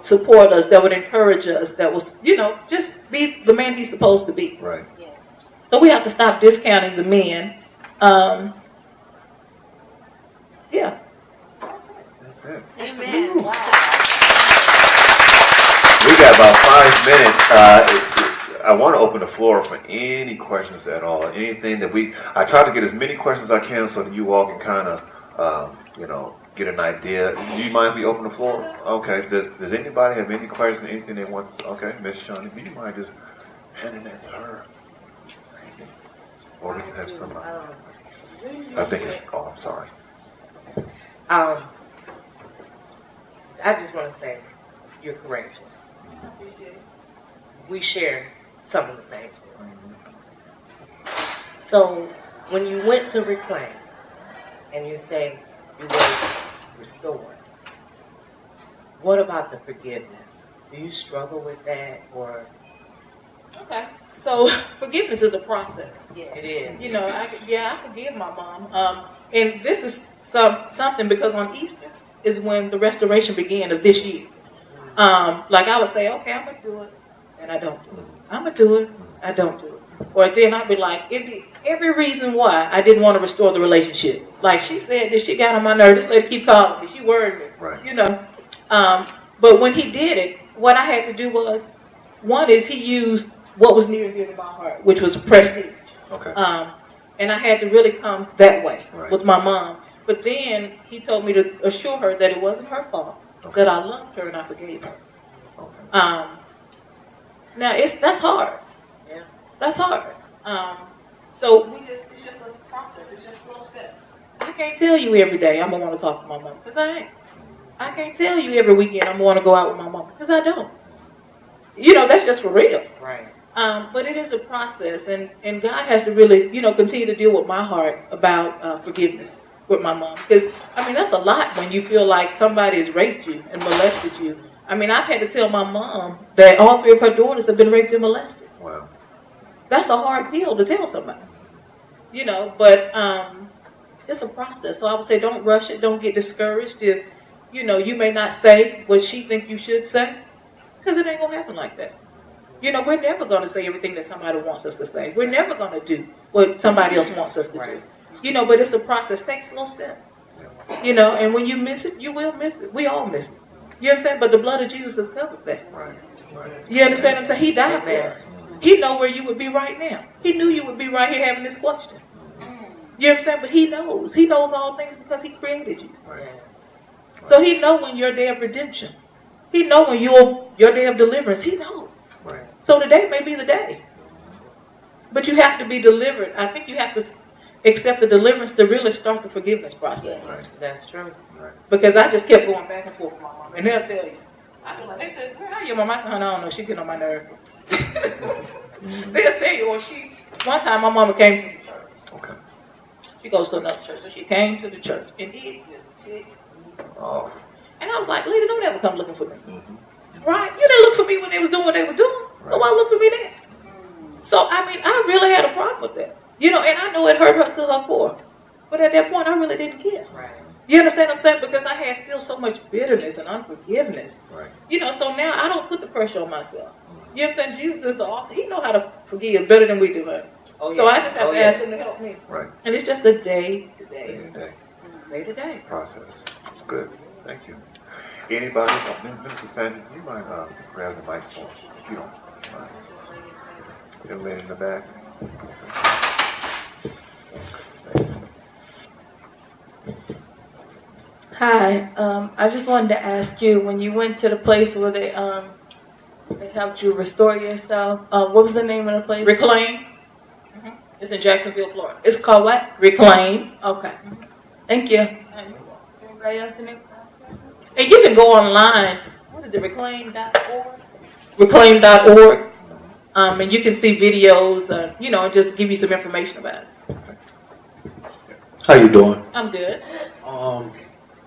support us, that would encourage us, that will, just be the man he's supposed to be. Right. Yes. So we have to stop discounting the men. Yeah. That's it. Amen. Wow. We got about 5 minutes. I want to open the floor for any questions at all. Anything that I try to get as many questions as I can so that you all can kind of, get an idea. Do you mind if we open the floor? Okay. Does anybody have any questions, anything they want to, okay, Miss Shawnee, do you mind just handing that to her? Or we can have somebody. I think it's, I'm sorry. I just want to say you're courageous. We share some of the same story. So when you went to reclaim and you say you were restored, what about the forgiveness? Do you struggle with that or? Okay. So forgiveness is a process. It is. I forgive my mom. And this is something because on Easter is when the restoration began of this year. Like I would say, okay, I'm going to do it, and I don't do it. I'm going to do it, I don't do it. Or then I'd be like, it'd be every reason why I didn't want to restore the relationship. Like she said this, she got on my nerves, this lady keep calling me, she worried me, Right. But when he did it, what I had to do was, one is he used what was near and dear to my heart, which was prestige. Okay. And I had to really come that way Right. with my mom. But then he told me to assure her that it wasn't her fault, that I loved her and I forgave her. Okay. Now that's hard. Yeah. That's hard. So it's just a process. It's just slow steps. I can't tell you every day I'm gonna want to talk to my mom because I ain't. I can't tell you every weekend I'm gonna want to go out with my mom because I don't. That's just for real. Right. But it is a process, and God has to really, continue to deal with my heart about forgiveness with my mom. Because, that's a lot when you feel like somebody has raped you and molested you. I've had to tell my mom that all 3 of her daughters have been raped and molested. Wow. That's a hard pill to tell somebody. But it's a process. So I would say don't rush it. Don't get discouraged if, you may not say what she thinks you should say. Because it ain't going to happen like that. We're never going to say everything that somebody wants us to say. We're never going to do what somebody else wants us to do. But it's a process. Take slow steps. And when you miss it, you will miss it. We all miss it. You know what I'm saying? But the blood of Jesus has covered that. Right. You understand what I'm saying? He died for us. He know where you would be right now. He knew you would be right here having this question. You know what I'm saying? But he knows. He knows all things because he created you. Right. So he know when your day of redemption. He know when your day of deliverance. He knows. Right. So today may be the day. But you have to be delivered. I think you have to accept the deliverance to really start the forgiveness process. Right. That's true. Right. Because I just kept going back and forth with my mom. And they'll tell you. They said, where are you, mom? I said, I don't know. She getting on my nerve. They'll tell you. Or one time my mama came to the church. Okay. She goes to another church. So she came to the church. And it just ticked me off. And I was like, lady, don't ever come looking for me. Mm-hmm. Right? You didn't look for me when they was doing what they was doing. Right. So why look for me then? So, I really had a problem with that. And I know it hurt her to her core. But at that point, I really didn't care. Right. You understand what I'm saying? Because I had still so much bitterness and unforgiveness. Right. You know, so now I don't put the pressure on myself. You understand? Jesus is the author. He knows how to forgive better than we do. Right? Oh, yes. So I just have to ask yes. him to help me. Right. And it's just a day to Day day. to day Day to day. process. It's good. Thank you. Anybody? Minister Sandy, do you mind grabbing the microphone? If you don't mind. Young lady in the back. Hi. I just wanted to ask you, when you went to the place where they helped you restore yourself, what was the name of the place? Reclaim. It's in Jacksonville, Florida. It's called what? Reclaim. Okay. Thank you. Anybody else in there? And you can go online. What is it? Reclaim.org. Reclaim.org. And you can see videos. You know, just give you some information about it. How you doing? I'm good.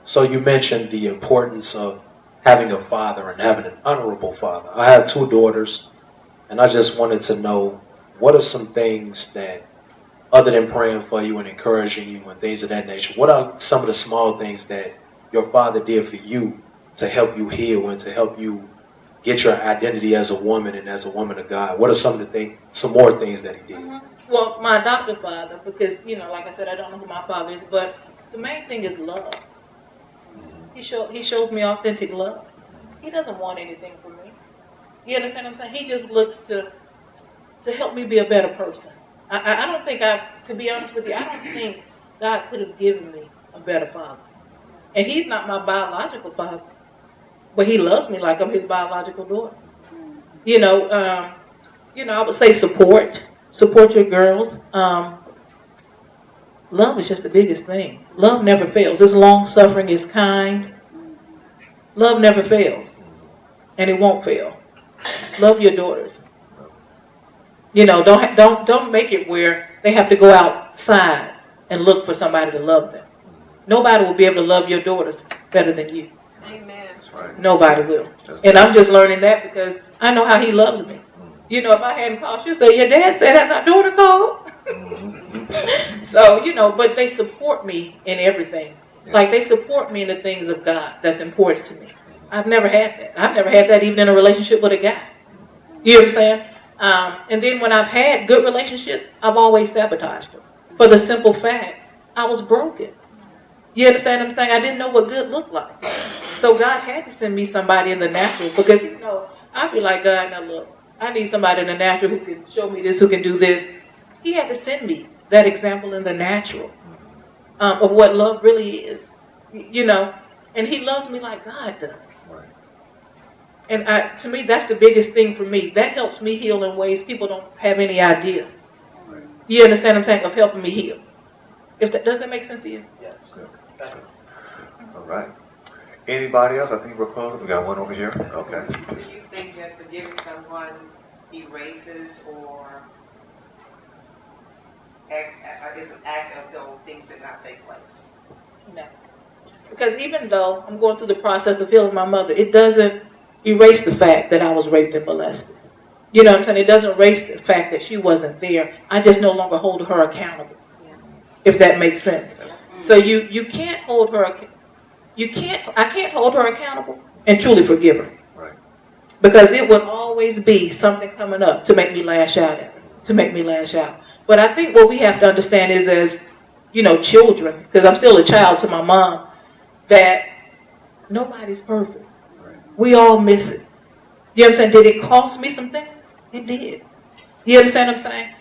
So you mentioned the importance of having a father and having an honorable father. I have 2 daughters, and I just wanted to know, what are some things that, other than praying for you and encouraging you and things of that nature, what are some of the small things that your father did for you to help you heal and to help you get your identity as a woman and as a woman of God? What are some of the things, some more things that he did? Well, my adopted father, because, you know, like I said, I don't know who my father is, but the main thing is love. He shows me authentic love. He doesn't want anything from me. You understand what I'm saying? He just looks to help me be a better person. I don't think to be honest with you, I don't think God could have given me a better father. And he's not my biological father, but he loves me like I'm his biological daughter. You know, I would say support your girls. Love is just the biggest thing. Love never fails. It's long-suffering. It's kind. Love never fails. And it won't fail. Love your daughters. You know, don't make it where they have to go outside and look for somebody to love them. Nobody will be able to love your daughters better than you. Amen. That's right. Nobody will. And I'm just learning that because I know how he loves me. You know, if I hadn't called, she'd say, your dad said, has our daughter called? So, you know, but they support me in everything. Like, they support me in the things of God that's important to me. I've never had that. I've never had that even in a relationship with a guy. You know what I'm saying? And then when I've had good relationships, I've always sabotaged them. For the simple fact, I was broken. You understand what I'm saying? I didn't know what good looked like. So God had to send me somebody in the natural because, you know, I'd be like, God, now look, I need somebody in the natural who can show me this, who can do this. He had to send me that example in the natural of what love really is, you know. And he loves me like God does. Right. And to me, that's the biggest thing for me. That helps me heal in ways people don't have any idea. Right. You understand what I'm saying? Of helping me heal. Does that make sense to you? Yes. Good. All right. Anybody else? I think we're close. We got one over here. Okay. Do you think that forgiving someone erases or is an act of though things did not take place? No. Because even though I'm going through the process of healing my mother, it doesn't erase the fact that I was raped and molested. You know what I'm saying? It doesn't erase the fact that she wasn't there. I just no longer hold her accountable. If that makes sense. So you can't hold her. I can't hold her accountable and truly forgive her. Right. Because it will always be something coming up to make me lash out at her, to make me lash out. But I think what we have to understand is, as you know, children, because I'm still a child to my mom, that nobody's perfect. Right. We all miss it. You know what I'm saying? Did it cost me some things? It did. You understand what I'm saying?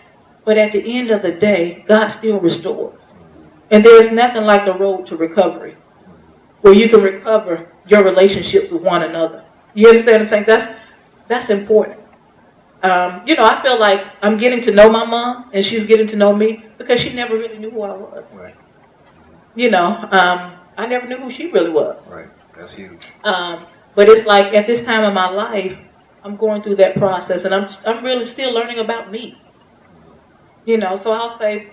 But at the end of the day, God still restores. And there's nothing like the road to recovery, where you can recover your relationships with one another. You understand what I'm saying? That's important. You know, I feel like I'm getting to know my mom, and she's getting to know me, because she never really knew who I was. Right. You know, I never knew who she really was. Right. That's huge. But it's like at this time in my life, I'm going through that process, and I'm really still learning about me. You know, so I'll say,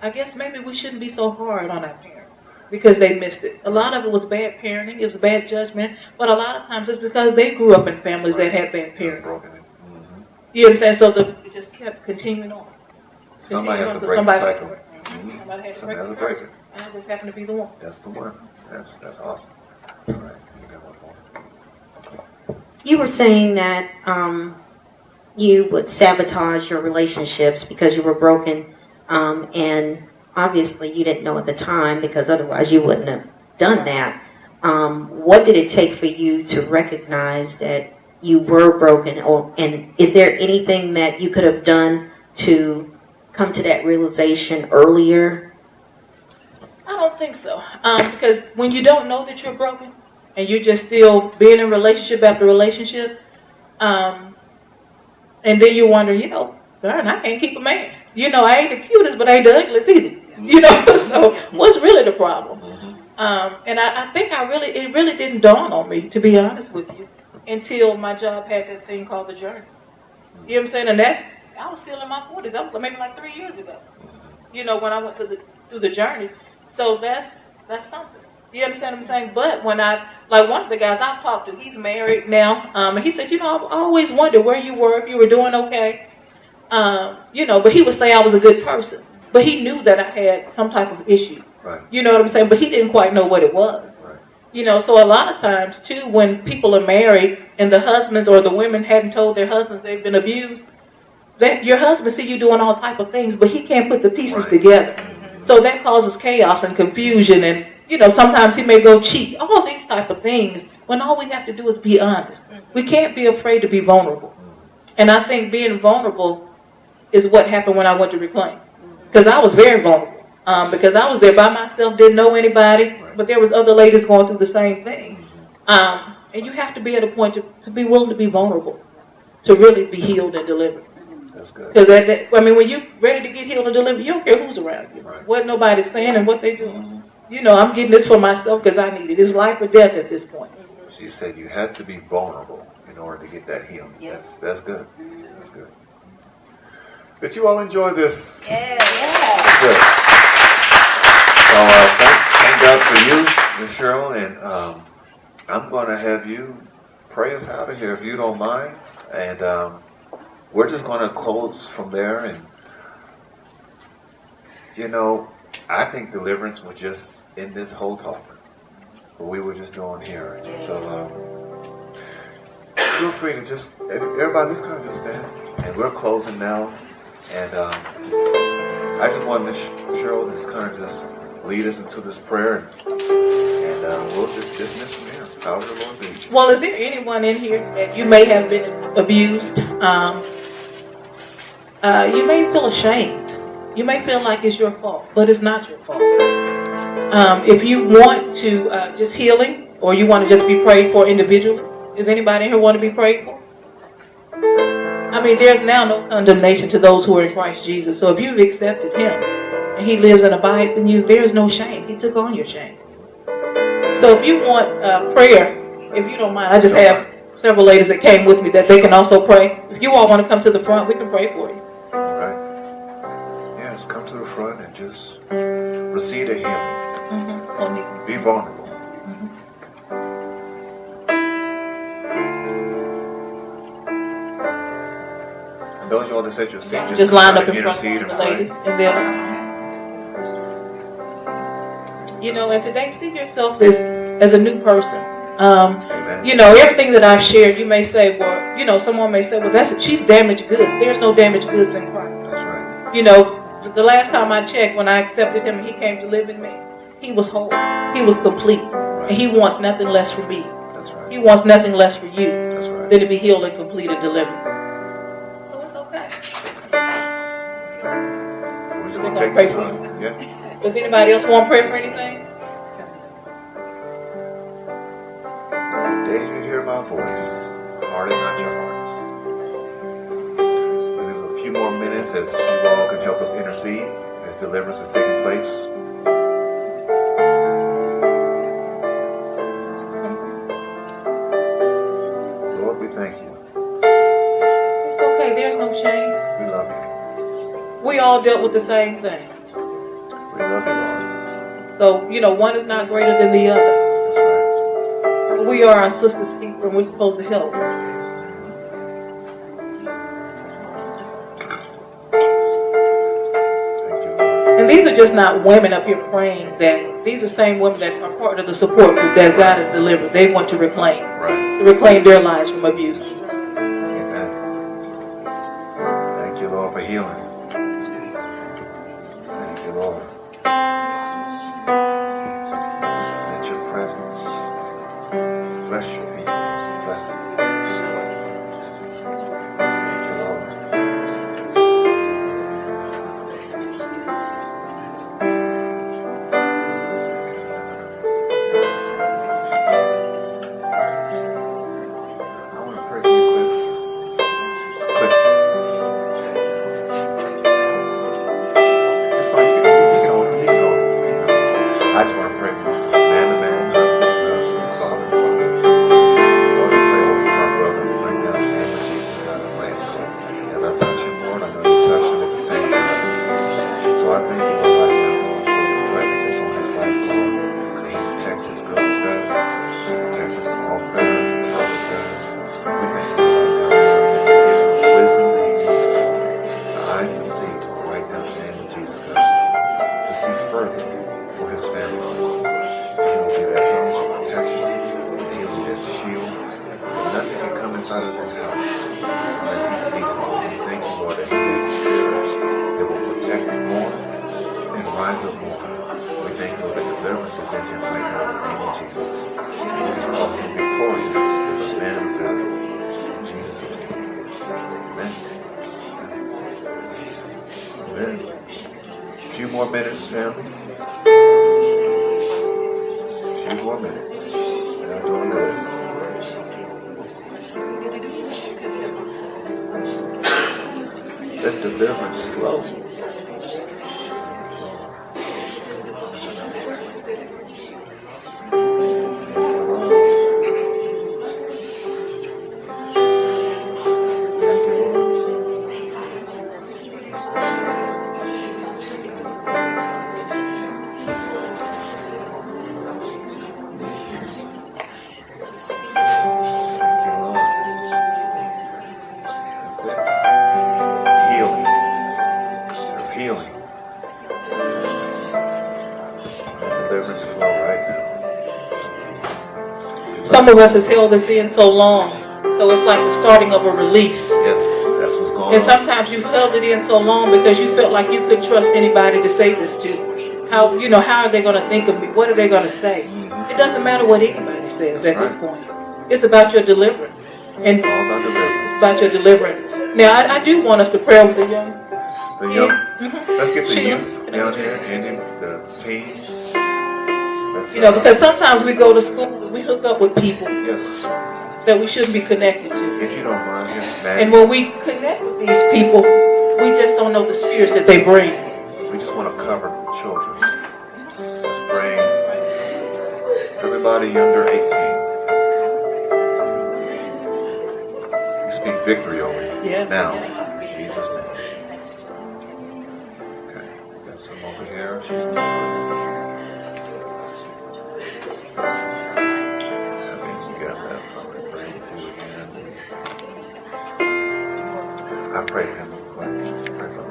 I guess maybe we shouldn't be so hard on our parents because they missed it. A lot of it was bad parenting, it was bad judgment, but a lot of times it's because they grew up in families that had bad parenting. Broken. You know what I'm saying? So it just kept continuing on. Somebody has to break the cycle. Somebody had to Somebody break has the to break curse. it. I just happened to be the one. That's the one. That's awesome. All right. You got one more. You were saying that you would sabotage your relationships because you were broken, and obviously you didn't know at the time because otherwise you wouldn't have done that. What did it take for you to recognize that you were broken, and is there anything that you could have done to come to that realization earlier? I don't think so. Because when you don't know that you're broken and you're just still being in relationship after relationship, and then you wonder, darn, I can't keep a man. I ain't the cutest, but I ain't the ugliest either. So what's really the problem? And I think it really didn't dawn on me, to be honest with you, until my job had that thing called the journey. You know what I'm saying? And I was still in my 40s. That was maybe like 3 years ago. When I went through the journey. So that's something. You understand what I'm saying? But when one of the guys I've talked to, he's married now, and he said, I've always wondered where you were, if you were doing okay. But he would say I was a good person. But he knew that I had some type of issue. Right. You know what I'm saying? But he didn't quite know what it was. Right. So a lot of times, too, when people are married and the husbands or the women hadn't told their husbands they've been abused, that your husband see you doing all type of things, but he can't put the pieces together. So that causes chaos and confusion, and sometimes he may go cheat, all these type of things, when all we have to do is be honest. We can't be afraid to be vulnerable. And I think being vulnerable is what happened when I went to Reclaim. Because I was very vulnerable. Because I was there by myself, didn't know anybody, but there was other ladies going through the same thing. And you have to be at a point to be willing to be vulnerable, to really be healed and delivered. That's good. Because when you're ready to get healed and delivered, you don't care who's around you, what nobody's saying and what they're doing. I'm getting this for myself because I need it. It's life or death at this point. She said you had to be vulnerable in order to get that healing. Yes. That's good. That's good. Did you all enjoy this? Yeah. Good. So thank God for you, Ms. Sheryl, and I'm going to have you pray us out of here if you don't mind, and we're just going to close from there. And I think deliverance was just in this whole talk, what we were just doing here. And so feel free to everybody just kind of just stand, and we're closing now. And I just want Ms. Sheryl to just kind of just lead us into this prayer, and we'll just dismiss from here. However the Lord leads. Well, is there anyone in here that you may have been abused? You may feel ashamed. You may feel like it's your fault, but it's not your fault. If you want to just healing, or you want to just be prayed for individually, does anybody in here want to be prayed for? There's now no condemnation to those who are in Christ Jesus. So if you've accepted Him and He lives and abides in you, there's no shame. He took on your shame. So if you want prayer, if you don't mind, I just have several ladies that came with me that they can also pray. If you all want to come to the front, we can pray for you. All right. Yeah, just come to the front and just receive the healing. Be vulnerable. And those of you all that said your seat, just line up in front of intercede the and ladies, pray. and then and today see yourself as a new person. Amen. Everything that I've shared, you may say, well, someone may say, well, she's damaged goods. There's no damaged goods in Christ. That's right. The last time I checked, when I accepted Him and He came to live in me, He was whole. He was complete. Right. And He wants nothing less from me. That's right. He wants nothing less for you That's right. than to be healed and complete and delivered. So it's okay. So we're just We're going gonna to pray take for this you. time. Yeah. Does anybody else want prayer for anything? The day you hear my voice, harden not your hearts. We have a few more minutes as you all can help us intercede as deliverance is taking place. Lord, we thank you. It's okay. There's no shame. We love you. We all dealt with the same thing. We love you, Lord. So, one is not greater than the other. That's right. We are our sister's keeper, and we're supposed to help. Thank you, Lord. And And these are just not women up here praying. That these are same women that are part of the support group that God has delivered. They want to reclaim, Right. to reclaim their lives from abuse. Amen. Thank you, Lord, for healing. Thank you, Lord. Let your presence bless your people. Bless them. Thank you, Lord. I want to pray for you quick. It's fine. You can hold it. You can hold it. I just want to pray for you. Man to man, husband to husband, father to father. Lord, I pray over my brother right now in the name of Jesus. God, I pray. As I touch him, Lord, I know you touch him with the same hand. So I thank you, Lord, right now, Lord, for your presence on his life, Lord. That he protects his good stuff. He protects his all feathers and father feathers. We thank you right now, Lord, that you give him the wisdom that he needs, Lord. The eyes to see, Lord, right now in the name of Jesus, God. To see further for his family, Lord. He will be that hedge of protection. He will be that shield. Nothing can come inside of this house unless he sees it. We thank you, Lord, that he is the spirit that will protect him more and rise up more. We thank you, Lord, that deliverance is in him right now in the name of Jesus. We just call him victorious as a man of valor. In Jesus' name. Amen. Amen. A few more minutes, family. A few more minutes. And I'm doing good. Let deliverance flow. Healing. Healing. Deliverance flow right now. Some of us has held this in so long, so it's like the starting of a release. Yes, that's what's going And on. sometimes you held it in so long because you felt like you couldn't trust anybody to say this to. How are they going to think of me? What are they going to say? It doesn't matter what anybody says at this point. It's about your deliverance. And All about deliverance. it's about your deliverance. Now, I do want us to pray over the young. The young, Mhm. let's get the Sheila. youth down here and the teens. Because sometimes we go to school and we hook up with people Yes, that we shouldn't be connected to. if you don't mind, yeah, And man. when we connect with these people, we just don't know the spirits that they bring. We just want to cover children. Let's bring everybody under 18. We speak victory over you Yeah. now, in Jesus' name. Okay, got some over here. I think you got that. I'm going to pray with you again. I pray for him. Pray for him.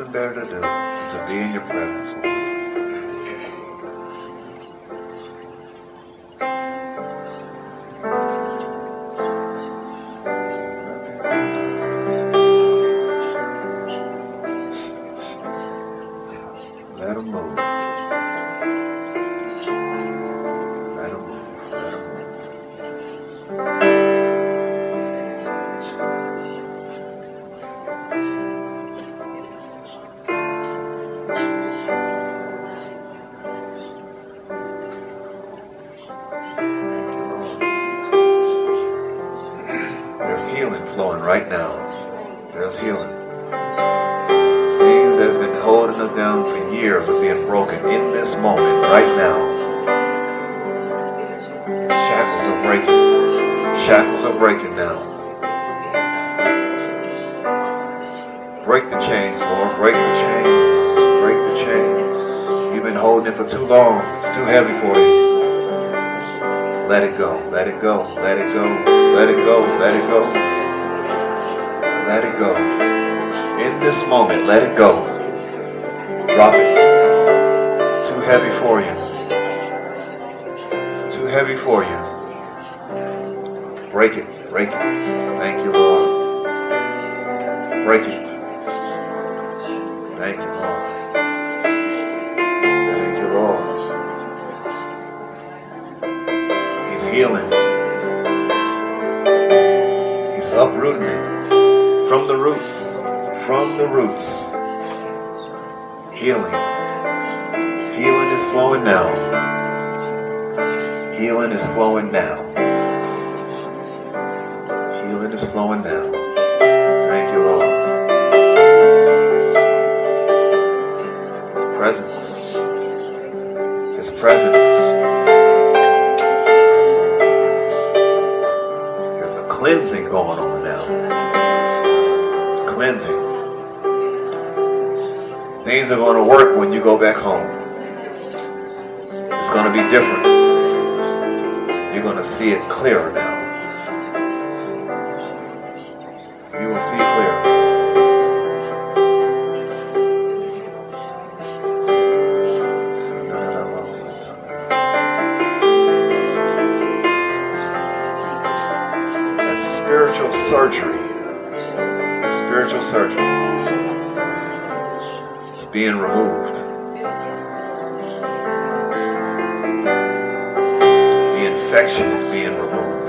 nothing better to do than to be in your presence, Lord. Let him move. Let him move. Let him move. There's healing flowing right now. There's healing. Things that have been holding us down for years are being broken in this moment, right now. Shackles are breaking. Shackles are breaking now. Break the chains, Lord. Break the chains. Break the chains. You've been holding it for too long. It's too heavy for you. Let it go. Let it go. Let it go. Let it go. Let it go. Let it go. In this moment, let it go. Drop it. It's too heavy for you. It's too heavy for you. Break it. Break it. Thank you, Lord. Break it. Thank you, Lord. Thank you, Lord. He's healing. He's uprooting it from the roots. From the roots. Healing. Healing is flowing now. Healing is flowing now. Healing is flowing now. Thank you, Lord. His presence. His presence. There's a cleansing going on now. Cleansing. Things are going to work when you go back home. It's going to be different. You're going to see it clearer now. You will see it clearer. That's spiritual surgery. Spiritual surgery. Being removed. The infection is being removed.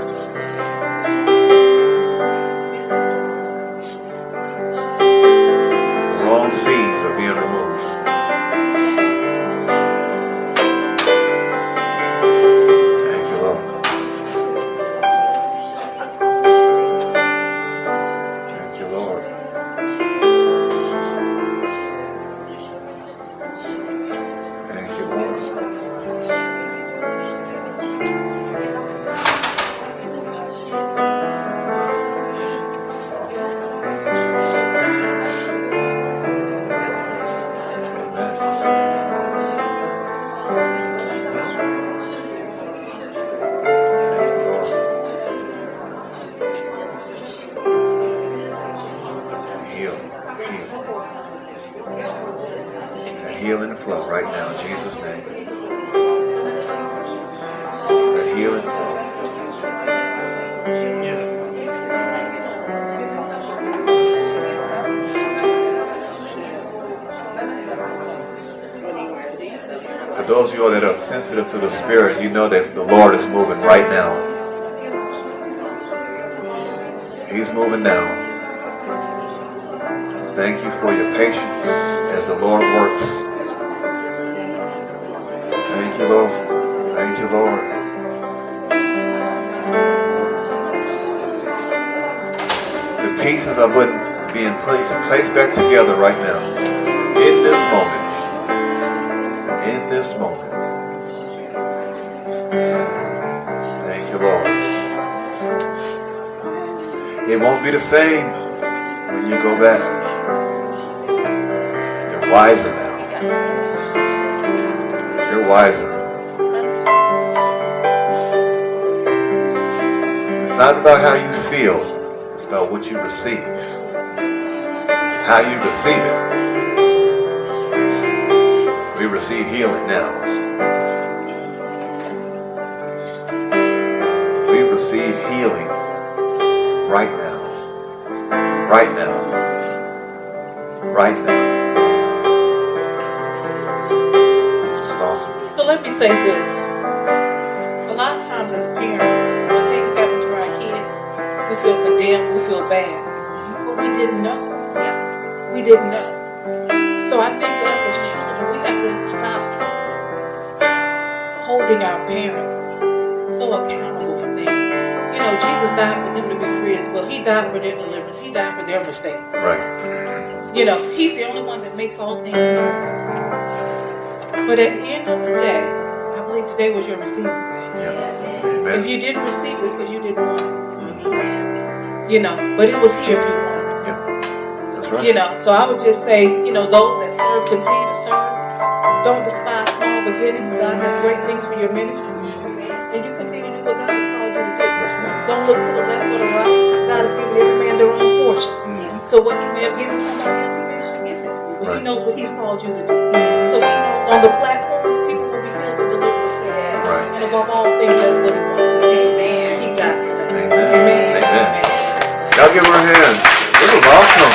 The wrong seeds are being removed. Thank you, Lord. Thank you, Lord. Healing flow right now in Jesus' name. That healing flow. For those of you all that are sensitive to the Spirit, you know that the Lord is moving right now. He's moving now. Thank you for your patience as the Lord works. Thank you, Lord. Thank you, Lord. The pieces are being placed back together right now. In this moment. In this moment. Thank you, Lord. It won't be the same when you go back. You're wiser now. You're wiser. It's not about how you feel. It's about what you receive. How you receive it. We receive healing now. We receive healing right now. Right now. Right now. This is awesome. So let me say this. A lot of times as parents, when things happen to our kids, we feel condemned, we feel bad. But we didn't know. We didn't know. So I think us as children, we have to stop holding our parents so accountable for things. You know, Jesus died for them to be free as well. He died for their deliverance. He died for their mistakes. Right. You know, he's the only one that makes all things known. But at the end of the day, I believe today was your receiving day. Yeah. Amen. If you didn't receive this because you didn't want it. You know, but it was here if you wanted it. That's right. You know, so I would just say, you know, those that serve, continue to serve. Don't despise small beginnings. God has great things for your ministry. And you continue to do what God has called you to do. Don't look to the left or the right. God has given every man their own portion. So what he may have given somebody else, he may not give it to you. But he knows what he's called you to do. So he knows on the platform, people will be healed and delivered and saved. Right. And above all things, that's what he wants. Amen. He got it. Amen. Amen. Amen. Y'all give her a hand. This was awesome.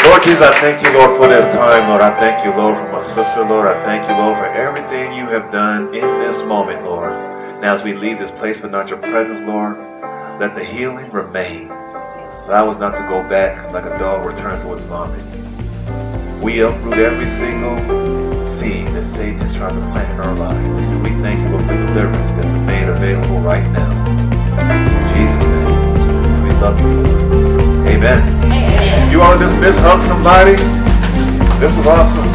Lord Jesus, I thank you, Lord, for this time. Lord, I thank you, Lord, for my sister. Lord, I thank you, Lord, for everything you have done in this moment, Lord. Now as we leave this place but not your presence, Lord, let the healing remain. Allow us not to go back like a dog returns to its vomit. We uproot every single seed that Satan is trying to plant in our lives. We thank you for the deliverance that's made available right now. In Jesus' name, we love you, Lord. Amen. If you want to dismiss, hug somebody. This was awesome.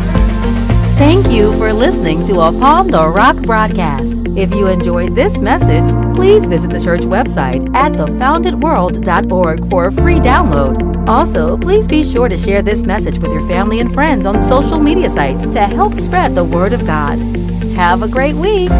Thank you for listening to Upon the Rock broadcast. If you enjoyed this message, please visit the church website at thefoundedworld.org for a free download. Also, please be sure to share this message with your family and friends on social media sites to help spread the word of God. Have a great week.